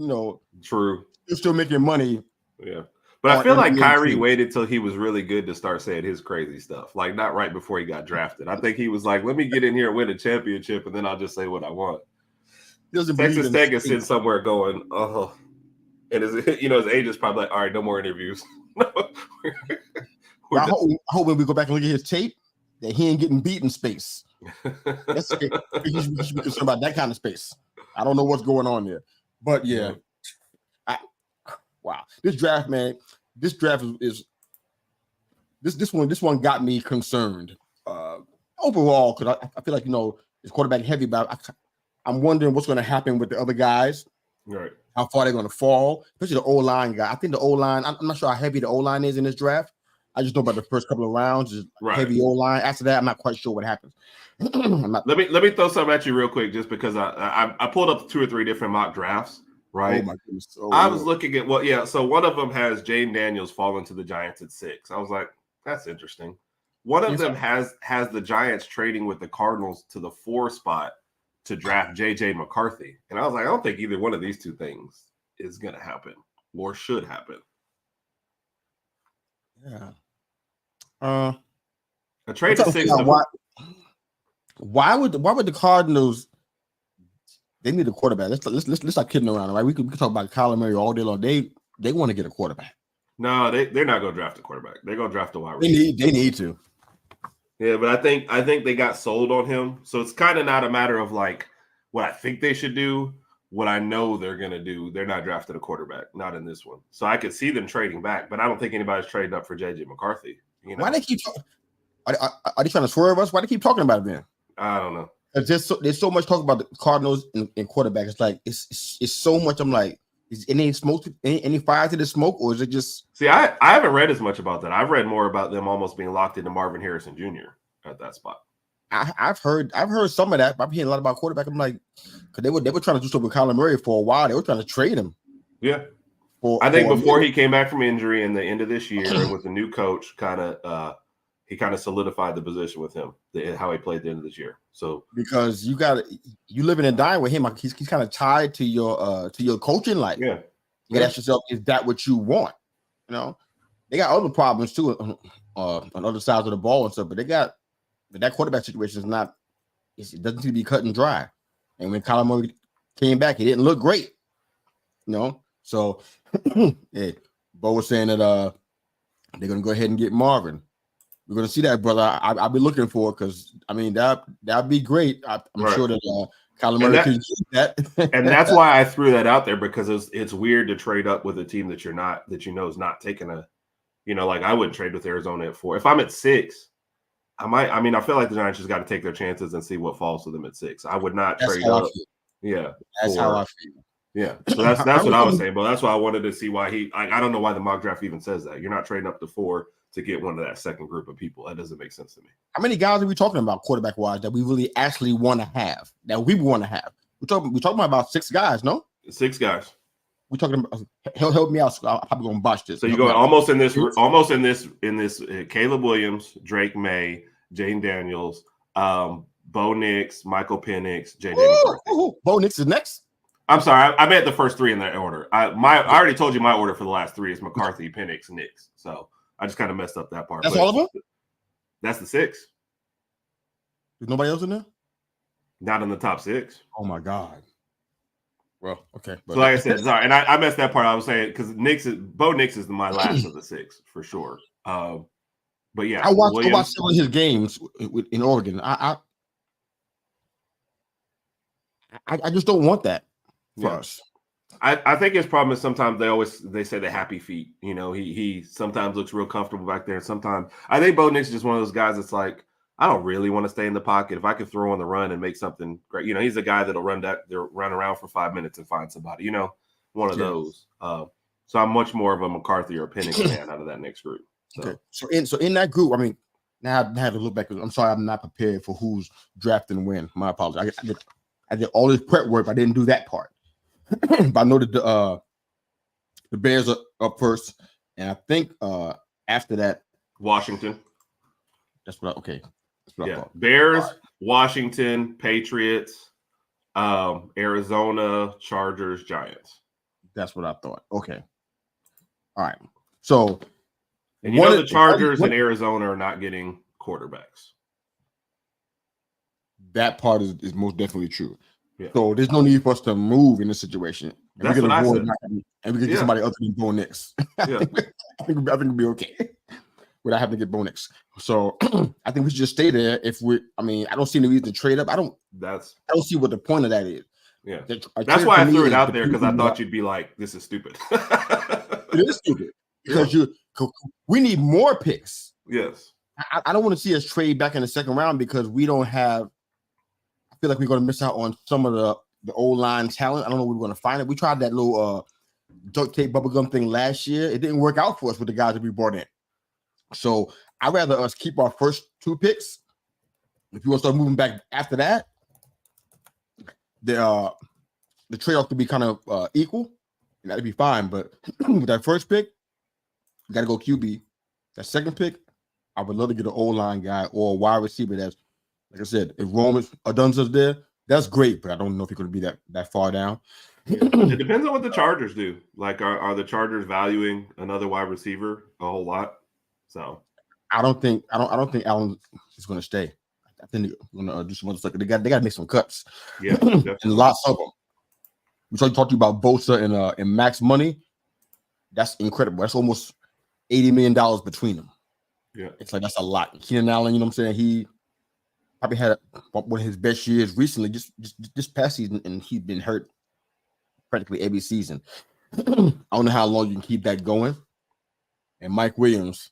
True. He's still making money. Yeah, but I feel like Kyrie waited till he was really good to start saying his crazy stuff. Like not right before he got drafted. I think he was like, "Let me get in here and win a championship, and then I'll just say what I want." Texas Tech is in somewhere going, oh, and his age is probably like, all right, no more interviews. I hope when we go back and look at his tape that he ain't getting beat in space. He should be concerned about that kind of space. I don't know what's going on there, but yeah. Wow, this draft, man. This draft is this one got me concerned overall because I feel like it's quarterback heavy, but I'm wondering what's going to happen with the other guys. Right. How far they're going to fall, especially the O-line guy. I think the O-line, I'm not sure how heavy the O-line is in this draft. I just know about the first couple of rounds is heavy O-line. After that, I'm not quite sure what happens. Let me throw something at you real quick, just because I pulled up 2 or 3 different mock drafts. Right. Oh my goodness. I was looking at so one of them has Jayden Daniels falling to the Giants at 6. I was like, that's interesting. One of them has the Giants trading with the Cardinals to the 4 spot to draft JJ McCarthy. And I was like, I don't think either one of these two things is going to happen or should happen. Yeah. A trade to 6. Why would the Cardinals? They need a quarterback. Let's stop kidding around, right? We can talk about Kyler Murray all day long. They want to get a quarterback. No, they're not going to draft a quarterback. They're going to draft a wide receiver. They need to. Yeah, but I think they got sold on him. So it's kind of not a matter of like what I think they should do, what I know they're going to do. They're not drafting a quarterback, not in this one. So I could see them trading back, but I don't think anybody's trading up for JJ McCarthy. Why they keep talking? Are they trying to swerve us? Why they keep talking about it then? I don't know. There's so much talk about the Cardinals and quarterback. It's like it's so much. I'm like, is any smoke, any fire to the smoke, or is it just? See, I haven't read as much about that. I've read more about them almost being locked into Marvin Harrison Jr. at that spot. I've heard some of that. But I'm hearing a lot about quarterback. I'm like, because they were trying to do something with Kyler Murray for a while. They were trying to trade him. Yeah, I think before he came back from injury in the end of this year, and with the new coach, he kind of solidified the position with him, how he played at the end of this year. So because you living and dying with him, he's kind of tied to your coaching life. Yeah, you gotta ask yourself, is that what you want? They got other problems too on other sides of the ball and stuff, but that quarterback situation is not. It doesn't seem to be cut and dry. And when Kyler Murray came back, he didn't look great. So yeah, Bo was saying that they're going to go ahead and get Marvin. We're going to see that, brother. I'll be looking for because, I mean, that'd be great. I'm sure that Kyler Murray could use that. And that's why I threw that out there because it's weird to trade up with a team that you know is not taking a, like I wouldn't trade with Arizona at 4. If I'm at 6, I might. I mean, I feel like the Giants just got to take their chances and see what falls to them at 6. I would not trade up. Yeah, that's how I feel. Yeah, so that's what I was saying, but that's why I wanted to see why I don't know why the mock draft even says that. You're not trading up to 4 to get one of that second group of people. That doesn't make sense to me. How many guys are we talking about quarterback wise that we really actually want to have? That we want to have? We're talking about 6 guys, no? 6 guys. We're talking about. Help me out. So I'm probably gonna botch this. So you go almost in this. Caleb Williams, Drake Maye, Jayden Daniels, Bo Nix, Michael Penix, Jayden. Bo Nix is next. I'm sorry, I meant the first 3 in that order. I already told you my order for the last 3 is McCarthy, Penix, Nix. So I just kind of messed up that part. That's all of them? That's the 6. There's nobody else in there? Not in the top 6. Oh my God. Well, okay. But so like I said, sorry, and I messed that part. I was saying because Bo Nix is my last of the 6 for sure. But yeah, I watched some of his games in Oregon. I just don't want that for us. I think his problem is sometimes they say the happy feet. He sometimes looks real comfortable back there. Sometimes I think Bo Nix is just one of those guys that's like, I don't really want to stay in the pocket. If I could throw on the run and make something great, he's a guy that'll run around for 5 minutes and find somebody. One of those. So I'm much more of a McCarthy or a Penix fan out of that next group. So. Okay. So in that group, I mean, now I have to look back. I'm sorry, I'm not prepared for who's drafting when. My apologies. I did all this prep work, but I didn't do that part. But I know that the Bears are up first, and I think after that, Washington. That's what I thought. Bears, right. Washington, Patriots, Arizona, Chargers, Giants. That's what I thought. Okay. All right. So, and the Chargers and Arizona are not getting quarterbacks. That part is most definitely true. Yeah. So there's no need for us to move in this situation. And that's what I said. And we can get somebody other than Bo Nix. Yeah. I think we'll be okay without having to get Bo Nix. So I think we should just stay there. I don't see any reason to trade up. I don't see what the point of that is. Yeah. That's why I threw it out there because I thought you'd be like, this is stupid. It is stupid because we need more picks. Yes. I don't want to see us trade back in the second round because we don't have. I feel like we're going to miss out on some of the old line talent. I don't know where we're going to find it. We tried that little duct tape bubblegum thing last year. It didn't work out for us with the guys that we brought in. So I'd rather us keep our first 2 picks. If you want to start moving back after that, the trade-off could be kind of equal, and that'd be fine. But with that first pick, you got to go QB. That second pick, I would love to get an O-line guy or a wide receiver that's, like I said, if Roman Odunza's there, that's great, but I don't know if he's going to be that far down. It depends on what the Chargers do. Like, are the Chargers valuing another wide receiver a whole lot? So I don't think Allen is going to stay. I think they're going to do some other stuff. They got to make some cuts. Yeah, and lots of them. We talked to you about Bosa and Max Money. That's incredible. That's almost $80 million between them. Yeah, it's like that's a lot. Keenan Allen, you know what I'm saying? He probably had one of his best years recently, just past season, and he's been hurt practically every season. I don't know how long you can keep that going. And Mike Williams,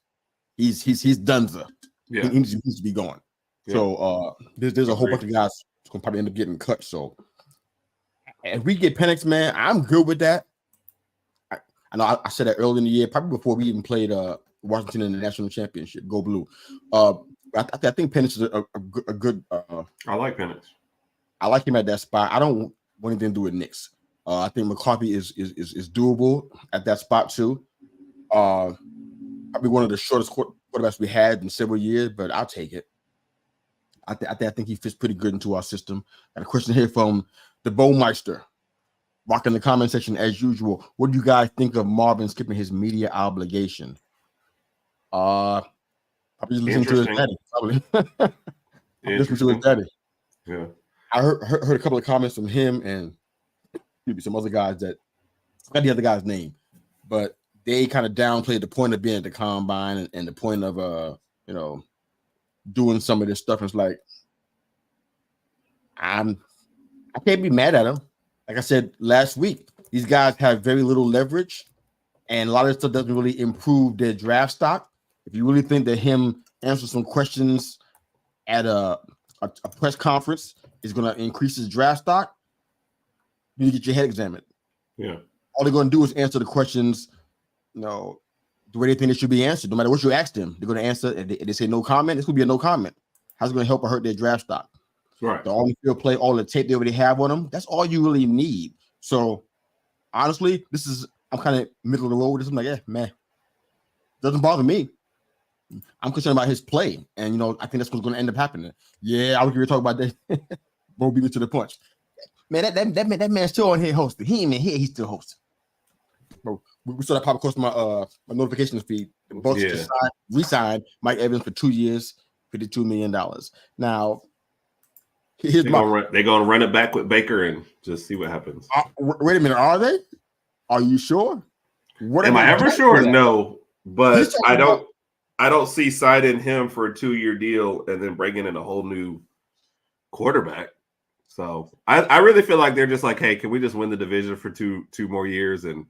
he's donezo. Yeah, he needs to be going. Yeah. So there's a whole bunch of guys who's gonna probably end up getting cut. So if we get Penix, man, I'm good with that. I know I said that early in the year, probably before we even played Washington in the national championship. Go blue. I think Penix is a good. I like Penix. I like him at that spot. I don't want anything to do with Knicks. I think McCarthy is doable at that spot too. Probably one of the shortest quarterbacks we had in several years, but I'll take it. I think he fits pretty good into our system. Got a question here from the Bowmeister. Rock in the comment section as usual. What do you guys think of Marvin skipping his media obligation? Probably listen to his daddy. Probably listen to his daddy. Yeah, I heard a couple of comments from him and maybe some other guys that I forgot the other guy's name, but they kind of downplayed the point of being at the combine and the point of doing some of this stuff. And it's like I can't be mad at them. Like I said last week, these guys have very little leverage, and a lot of stuff doesn't really improve their draft stock. If you really think that him answering some questions at a press conference is going to increase his draft stock, you need to get your head examined. Yeah. All they're going to do is answer the questions, the way they think they should be answered. No matter what you ask them, they're going to answer. If they say no comment, it's going to be a no comment. How's it going to help or hurt their draft stock? Right. The on-field play, all the tape they already have on them, that's all you really need. So, honestly, I'm kind of middle of the road with this. I'm like, yeah, man, doesn't bother me. I'm concerned about his play. And, I think that's what's going to end up happening. Yeah, I was going to talk about that. Bo beat me to the punch. Man, that man's still on here hosting. He ain't even here. He's still hosting. Bro, we saw that pop across my notifications feed. The Bucks just re-signed Mike Evans for 2 years, $52 million. Now, here's they're going to run it back with Baker and just see what happens. Wait a minute. Are they? Are you sure? Am I ever sure? No, but I don't see signing him for a 2-year deal and then bringing in a whole new quarterback. So I really feel like they're just like, hey, can we just win the division for two more years? And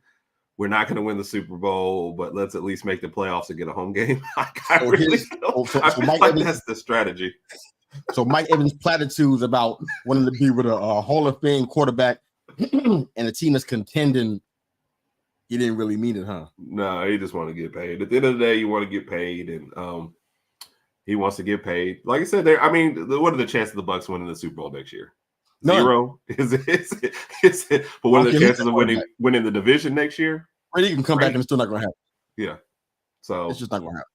we're not going to win the Super Bowl, but let's at least make the playoffs and get a home game. I feel like that's the strategy. So Mike Evans' platitudes about wanting to be with a Hall of Fame quarterback and a team that's contending, he didn't really mean it, huh? No, he just want to get paid. At the end of the day, you want to get paid, and he wants to get paid. Like I said, what are the chances of the Bucks winning the Super Bowl next year? None. 0? Is it? But what are the chances of winning the division next year? Brady can come back and it's still not going to happen. Yeah, so it's just not going to happen.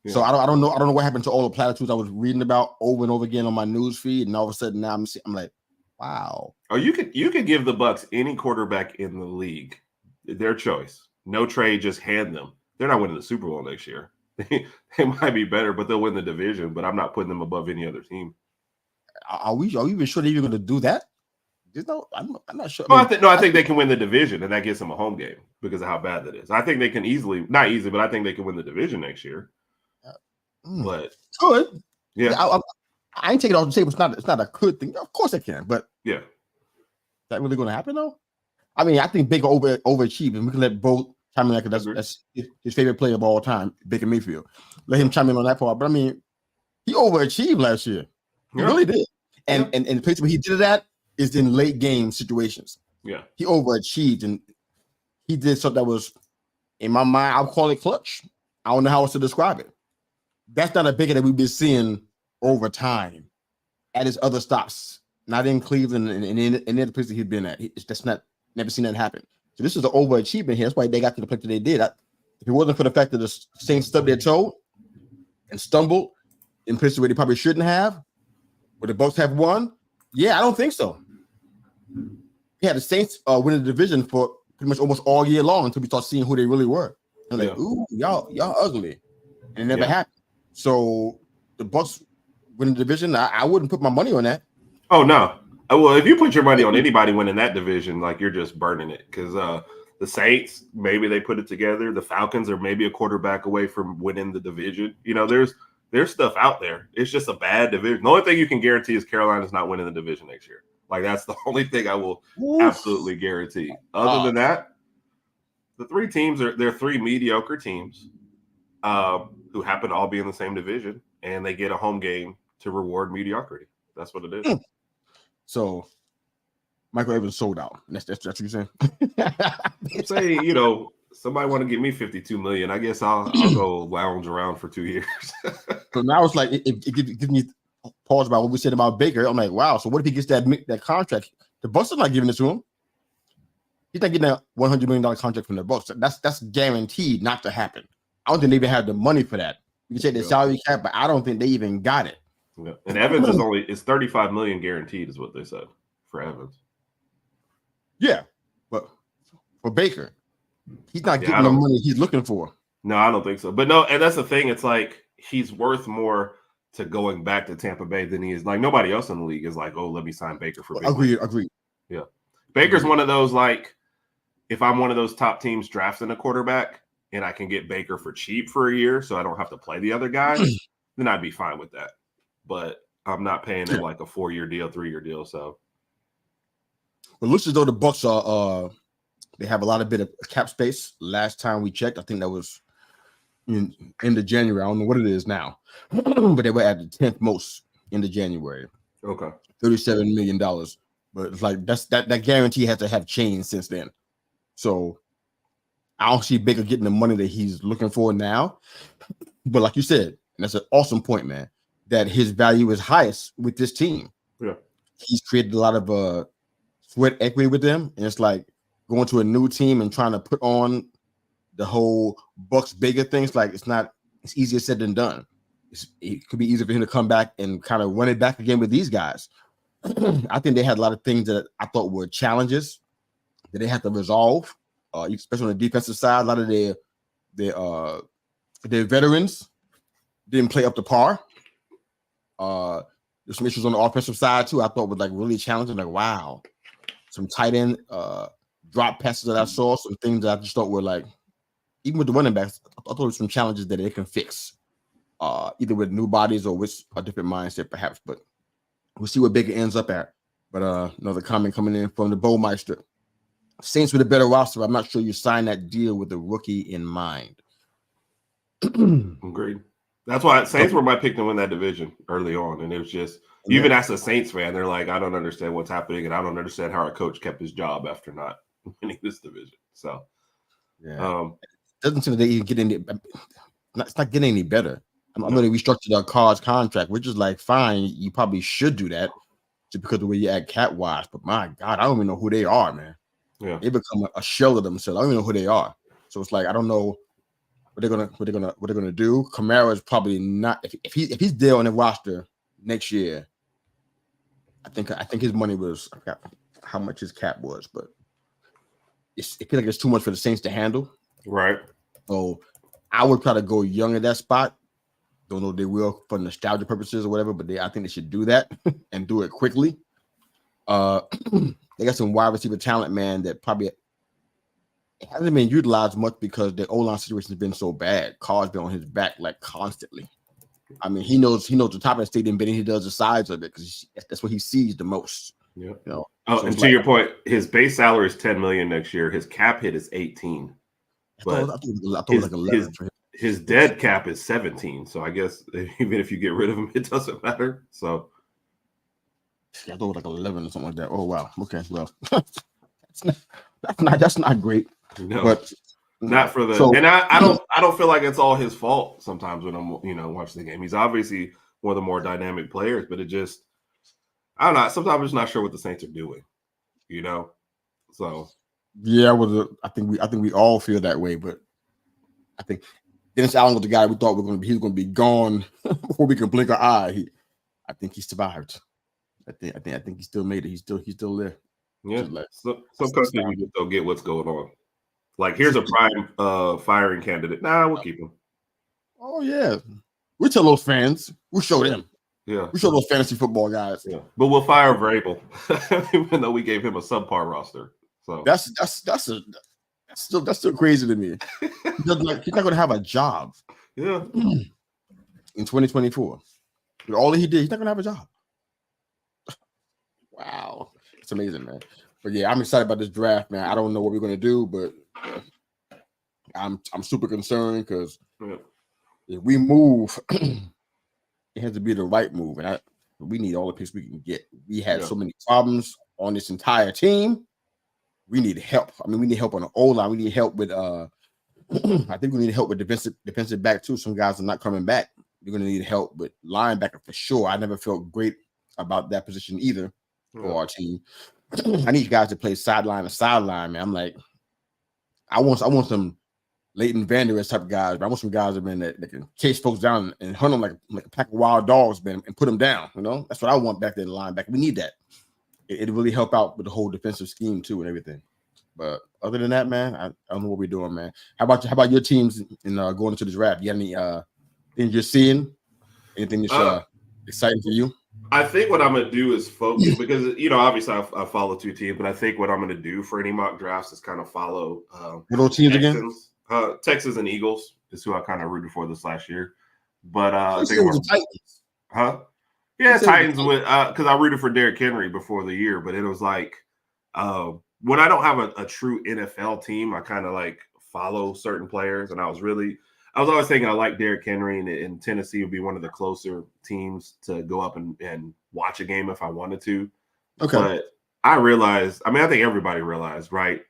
Yeah. So I don't know what happened to all the platitudes I was reading about over and over again on my news feed, and all of a sudden now I'm like, wow. Oh, you could give the Bucks any quarterback in the league, their choice, no trade, just hand them. They're not winning the Super Bowl next year. They might be better, but they'll win the division. But I'm not putting them above any other team. Are we even sure they're even going to do that? I'm not sure. I think they can win the division, and that gets them a home game because of how bad that is. I think they can not easy, but I think they can win the division next year. But good. Yeah. I ain't taking it off the table. It's not a good thing. Of course they can, but yeah. Is that really going to happen though? I mean, I think Baker overachieved, and we can let both chime in like that's his favorite player of all time, Baker Mayfield. Let him chime in on that part. But I mean, he overachieved last year. He really did. And the place where he did that is in late game situations. Yeah. He overachieved, and he did something that was, in my mind, I'll call it clutch. I don't know how else to describe it. That's not a Baker that we've been seeing over time at his other stops, not in Cleveland and in the place that he's been at. That's not, never seen that happen. So this is an overachievement here. That's why they got to the place that they did. If it wasn't for the fact that the Saints stubbed their toe and stumbled in places where they probably shouldn't have, where the Bucks have won, yeah, I don't think so. Yeah, the Saints winning the division for pretty much almost all year long until we start seeing who they really were. And like, ooh, y'all ugly. And it never happened. So the Bucks winning the division, I wouldn't put my money on that. Oh, no. Well, if you put your money on anybody winning that division, like you're just burning it. Because the Saints, maybe they put it together. The Falcons are maybe a quarterback away from winning the division. There's stuff out there. It's just a bad division. The only thing you can guarantee is Carolina's not winning the division next year. Like, that's the only thing I will absolutely guarantee. Other than that, the three teams they're three mediocre teams who happen to all be in the same division, and they get a home game to reward mediocrity. That's what it is. So Michael Evans sold out. That's what you're saying? Say, somebody want to give me $52 million. I guess I'll go lounge around for 2 years. So now it's like it gives me pause about what we said about Baker. I'm like, wow. So what if he gets that contract? The Bucks are not giving it to him. He's not getting a $100 million contract from the Bucks. That's guaranteed not to happen. I don't think they even have the money for that. You can say the salary cap, but I don't think they even got it. Yeah. And Evans is $35 million guaranteed, is what they said for Evans. Yeah, but for Baker, he's not getting the money he's looking for. No, I don't think so. But no, and that's the thing. It's like he's worth more to going back to Tampa Bay than he is. Like, nobody else in the league is like, oh, let me sign Baker for Baker. Agreed. Yeah. Baker's one of those, like, if I'm one of those top teams drafting a quarterback, and I can get Baker for cheap for a year so I don't have to play the other guy, then I'd be fine with that. But I'm not paying him like a 4-year deal, 3-year deal. So it looks as though the Bucks are they have a lot of bit of cap space. Last time we checked, I think that was in end of January. I don't know what it is now, but they were at the 10th most end of January. okay, $37 million. But it's like that guarantee has to have changed since then. So I don't see Baker getting the money that he's looking for now. But like you said, and that's an awesome point, man, that his value is highest with this team. Yeah. He's created a lot of sweat equity with them. And it's like going to a new team and trying to put on the whole Bucks Baker things. Like it's easier said than done. It could be easier for him to come back and kind of run it back again with these guys. I think they had a lot of things that I thought were challenges that they had to resolve, especially on the defensive side. A lot of their veterans didn't play up to par. There's some issues on the offensive side too. I thought was like really challenging. Like, wow, some tight end drop passes that I saw, some things that I just thought were like, even with the running backs, I thought there were some challenges that they can fix, either with new bodies or with a different mindset, perhaps. But we'll see what Baker ends up at. But another comment coming in from the Bowmeister. Saints with a better roster. I'm not sure you signed that deal with the rookie in mind. Agreed. That's why Saints were my pick to win that division early on. And it was just, even as a Saints fan, they're like, I don't understand what's happening. And I don't understand how our coach kept his job after not winning this division. So, yeah. Doesn't seem that they even get any. It's not getting any better. I know they restructured our Cards contract, which is like, fine, you probably should do that just because of the way you add cap wise. But my God, I don't even know who they are, man. Yeah, they become a shell of themselves. I don't even know who they are. So it's like I don't know what they're gonna do. Kamara is probably not if he's there on the roster next year. I think his money was, I forgot how much his cap was, but it feels like it's too much for the Saints to handle. Right. So I would try to go young at that spot. Don't know if they will for nostalgia purposes or whatever, but I think they should do that and do it quickly. They got some wide receiver talent, man, that probably it hasn't been utilized much because the O-line situation has been so bad. Carr's been on his back like constantly. I mean, he knows the top of the stadium better than he does the sides of it because that's what he sees the most. Yeah. You know? Oh, so and to your point, his base salary is $10 million next year. His cap hit is 18. But I thought it was like 11 for him. His dead cap is 17. So I guess even if you get rid of him, it doesn't matter. So I thought it was like 11 or something like that. Oh wow. Okay. Well, that's not great. No, but not for the. So, and I don't feel like it's all his fault. Sometimes when I'm watching the game, he's obviously one of the more dynamic players, but it just I don't know. Sometimes I'm just not sure what the Saints are doing. So yeah, I think we all feel that way, but I think Dennis Allen was the guy we thought he was going to be gone before we can blink our eye. I think he survived. I think he still made it. He's still there. Yeah. Some coaches we just don't get what's going on. Like, here's a prime firing candidate. Nah, we'll keep him. Oh yeah, we tell those fans. We show them. Yeah, we show those fantasy football guys. Yeah, but we'll fire Vrabel, even though we gave him a subpar roster. So that's still crazy to me. He's not going to have a job. Yeah, in 2024, with all that he did, he's not going to have a job. Wow, it's amazing, man. But yeah, I'm excited about this draft, man. I don't know what we're going to do, but I'm super concerned because if we move, it has to be the right move, and we need all the picks we can get. We had so many problems on this entire team. We need help. I mean, we need help on the O-line. We need help with I think we need help with defensive back too. Some guys are not coming back. We're going to need help with linebacker for sure. I never felt great about that position either for our team. I need guys to play sideline to sideline, man. I'm like, I want some Leighton Vander Esch type guys, but I want some guys that can chase folks down and hunt them like a pack of wild dogs, man, and put them down. That's what I want back there in the linebacker. We need that. It'll really help out with the whole defensive scheme too and everything. But other than that, man, I don't know what we're doing, man. How about your teams in going into the draft? You got any things you're seeing? Anything that's exciting for you? I think what I'm going to do is focus because, obviously I follow two teams, but I think what I'm going to do for any mock drafts is kind of follow what those teams again? Texas and Eagles is who I kind of rooted for this last year. But I think the Titans. Huh? Yeah, Titans with because I rooted for Derrick Henry before the year, but it was like when I don't have a true NFL team, I kind of like follow certain players, and I was always thinking I like Derrick Henry, and Tennessee would be one of the closer teams to go up and watch a game if I wanted to. Okay. But I realized, I think everybody realized, right?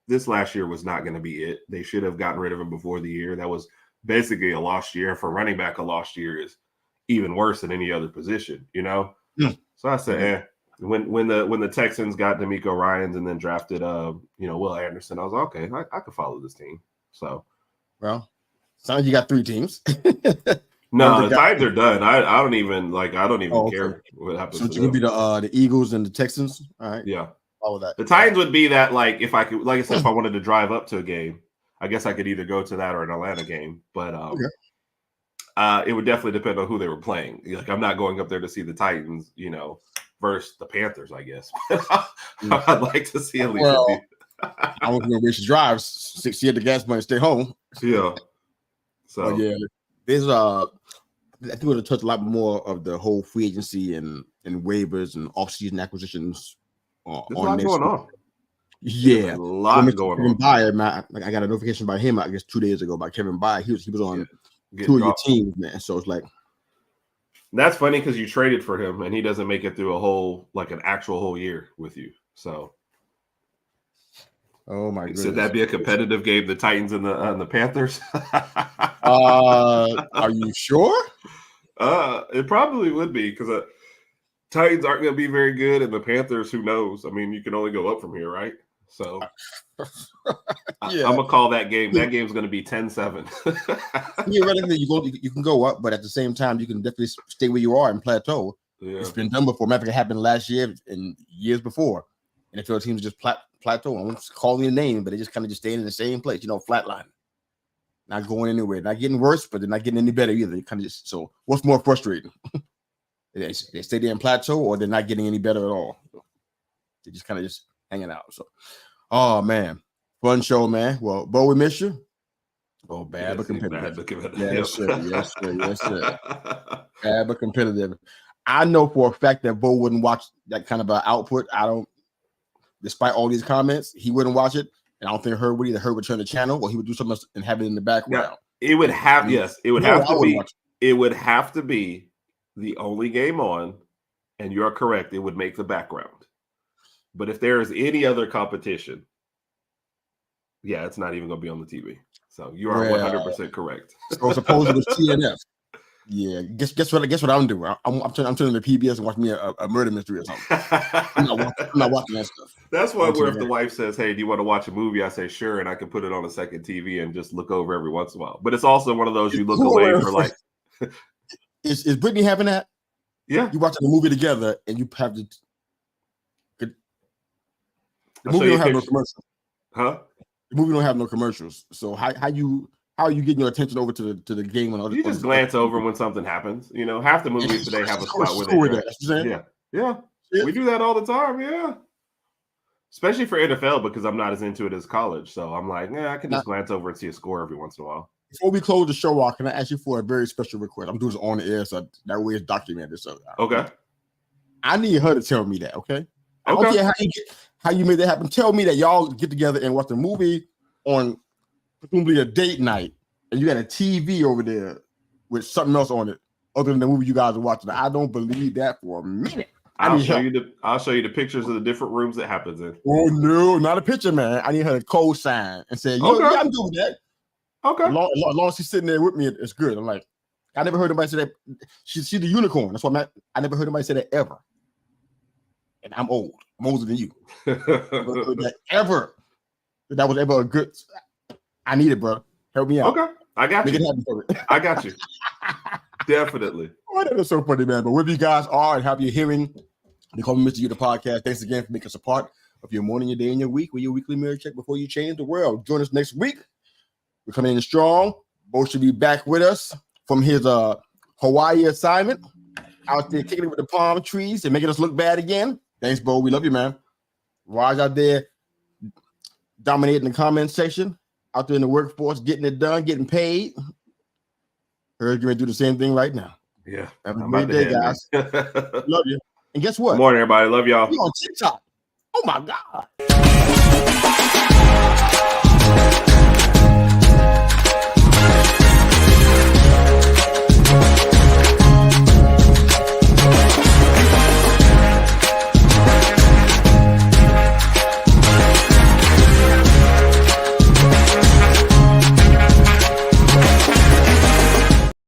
This last year was not going to be it. They should have gotten rid of him before the year. That was basically a lost year. For running back, a lost year is even worse than any other position, you know? Mm. So I said, When the Texans got D'Amico Ryans and then drafted Will Anderson, I was like, okay, I could follow this team. So well, sounds like you got 3 teams. No, the Titans are done. I don't even care okay. what happens. So it's gonna be the Eagles and the Texans. All right. Yeah. Follow that. The Titans would be that, like, if I could, like I said, if I wanted to drive up to a game, I guess I could either go to that or an Atlanta game. But it would definitely depend on who they were playing. Like, I'm not going up there to see the Titans, versus the Panthers, I guess. I'd like to see at least. I was gonna waste your drives, see at the gas money, stay home. Yeah. So there's I think we're gonna touch a lot more of the whole free agency and waivers and off-season acquisitions. There's a lot going on. Yeah, a lot going on. Bayer, man, I got a notification by him, I guess 2 days ago, by Kevin Bayer. He was on 2 of your teams, man. So it's like that's funny because you traded for him and he doesn't make it through an actual whole year with you. So. Oh my goodness! Should that be a competitive game? The Titans and the Panthers. Are you sure? It probably would be because Titans aren't going to be very good, and the Panthers, who knows? I mean, you can only go up from here, right? So, I'm gonna call that game. That game's going to be 10-7. Theoretically, you can go up, but at the same time, you can definitely stay where you are and plateau. Yeah. It's been done before. Matter of fact, it happened last year and years before. NFL teams just plateau. I won't call the name, but they just kind of just staying in the same place, flatline. Not going anywhere. Not getting worse, but they're not getting any better either. They kind of just, so what's more frustrating? they stay there in plateau, or they're not getting any better at all. They're just kind of just hanging out. So, oh man, fun show, man. Well, Bo, we miss you. Oh, bad but competitive. Yes, sir. Bad but competitive. I know for a fact that Bo wouldn't watch that kind of output. Despite all these comments, he wouldn't watch it. And I don't think Herb would either. Herb would turn the channel, or he would do something else and have it in the background. Yeah, it would have it would have to be the only game on, and you're correct, it would make the background. But if there is any other competition, it's not even going to be on the TV. So you are 100% correct. So suppose it was TNF. Yeah, guess what I'm doing? I'm turning to PBS and watching me a murder mystery or something. I'm not watching that stuff. That's why if the wife says, "Hey, do you want to watch a movie?" I say, "Sure," and I can put it on a second TV and just look over every once in a while. But it's also one of those you look away for like. Is Brittany having that? Yeah, you watching a movie together and you have to. The movie don't have no commercials. Huh? The movie don't have no commercials. So how are you getting your attention over to the game? When you just glance over when something happens. Half the movies today have a spot where they we do that all the time. Yeah, especially for NFL because I'm not as into it as college. So I'm like, I can just glance over and see a score every once in a while. Before we close the show off, can I ask you for a very special request? I'm doing this on the air, so that way it's documented. So okay, I need her to tell me that. Okay, I don't care how you made that happen. Tell me that y'all get together and watch a movie on presumably a date night, and you got a TV over there with something else on it other than the movie you guys are watching. I don't believe that for a minute. I'll show you the pictures of the different rooms it happens in. Oh no, not a picture, man. I need her to co-sign and say, yeah, I'm doing that. Okay. As long as she's sitting there with me, it's good. I'm like, I never heard anybody say that. She's the unicorn. That's why I never heard anybody say that ever. And I'm old. I'm older than you. That was ever a good. I need it, bro. Help me out. Okay, I got you. I got you. Definitely. Oh, that is so funny, man. But wherever you guys are and have you hearing the Call Me Mista Yu the podcast, thanks again for making us a part of your morning, your day, and your week with your weekly mirror check before you change the world. Join us next week. We're coming in strong. Bo should be back with us from his Hawaii assignment. Out there kicking it with the palm trees and making us look bad again. Thanks, Bo. We love you, man. Raj out there dominating the comment section. out there in the workforce, getting it done, getting paid. Heard you're going to do the same thing right now. Yeah. Have a great day, guys. Love you. And guess what? Good morning, everybody. Love y'all. We on TikTok. Oh, my God.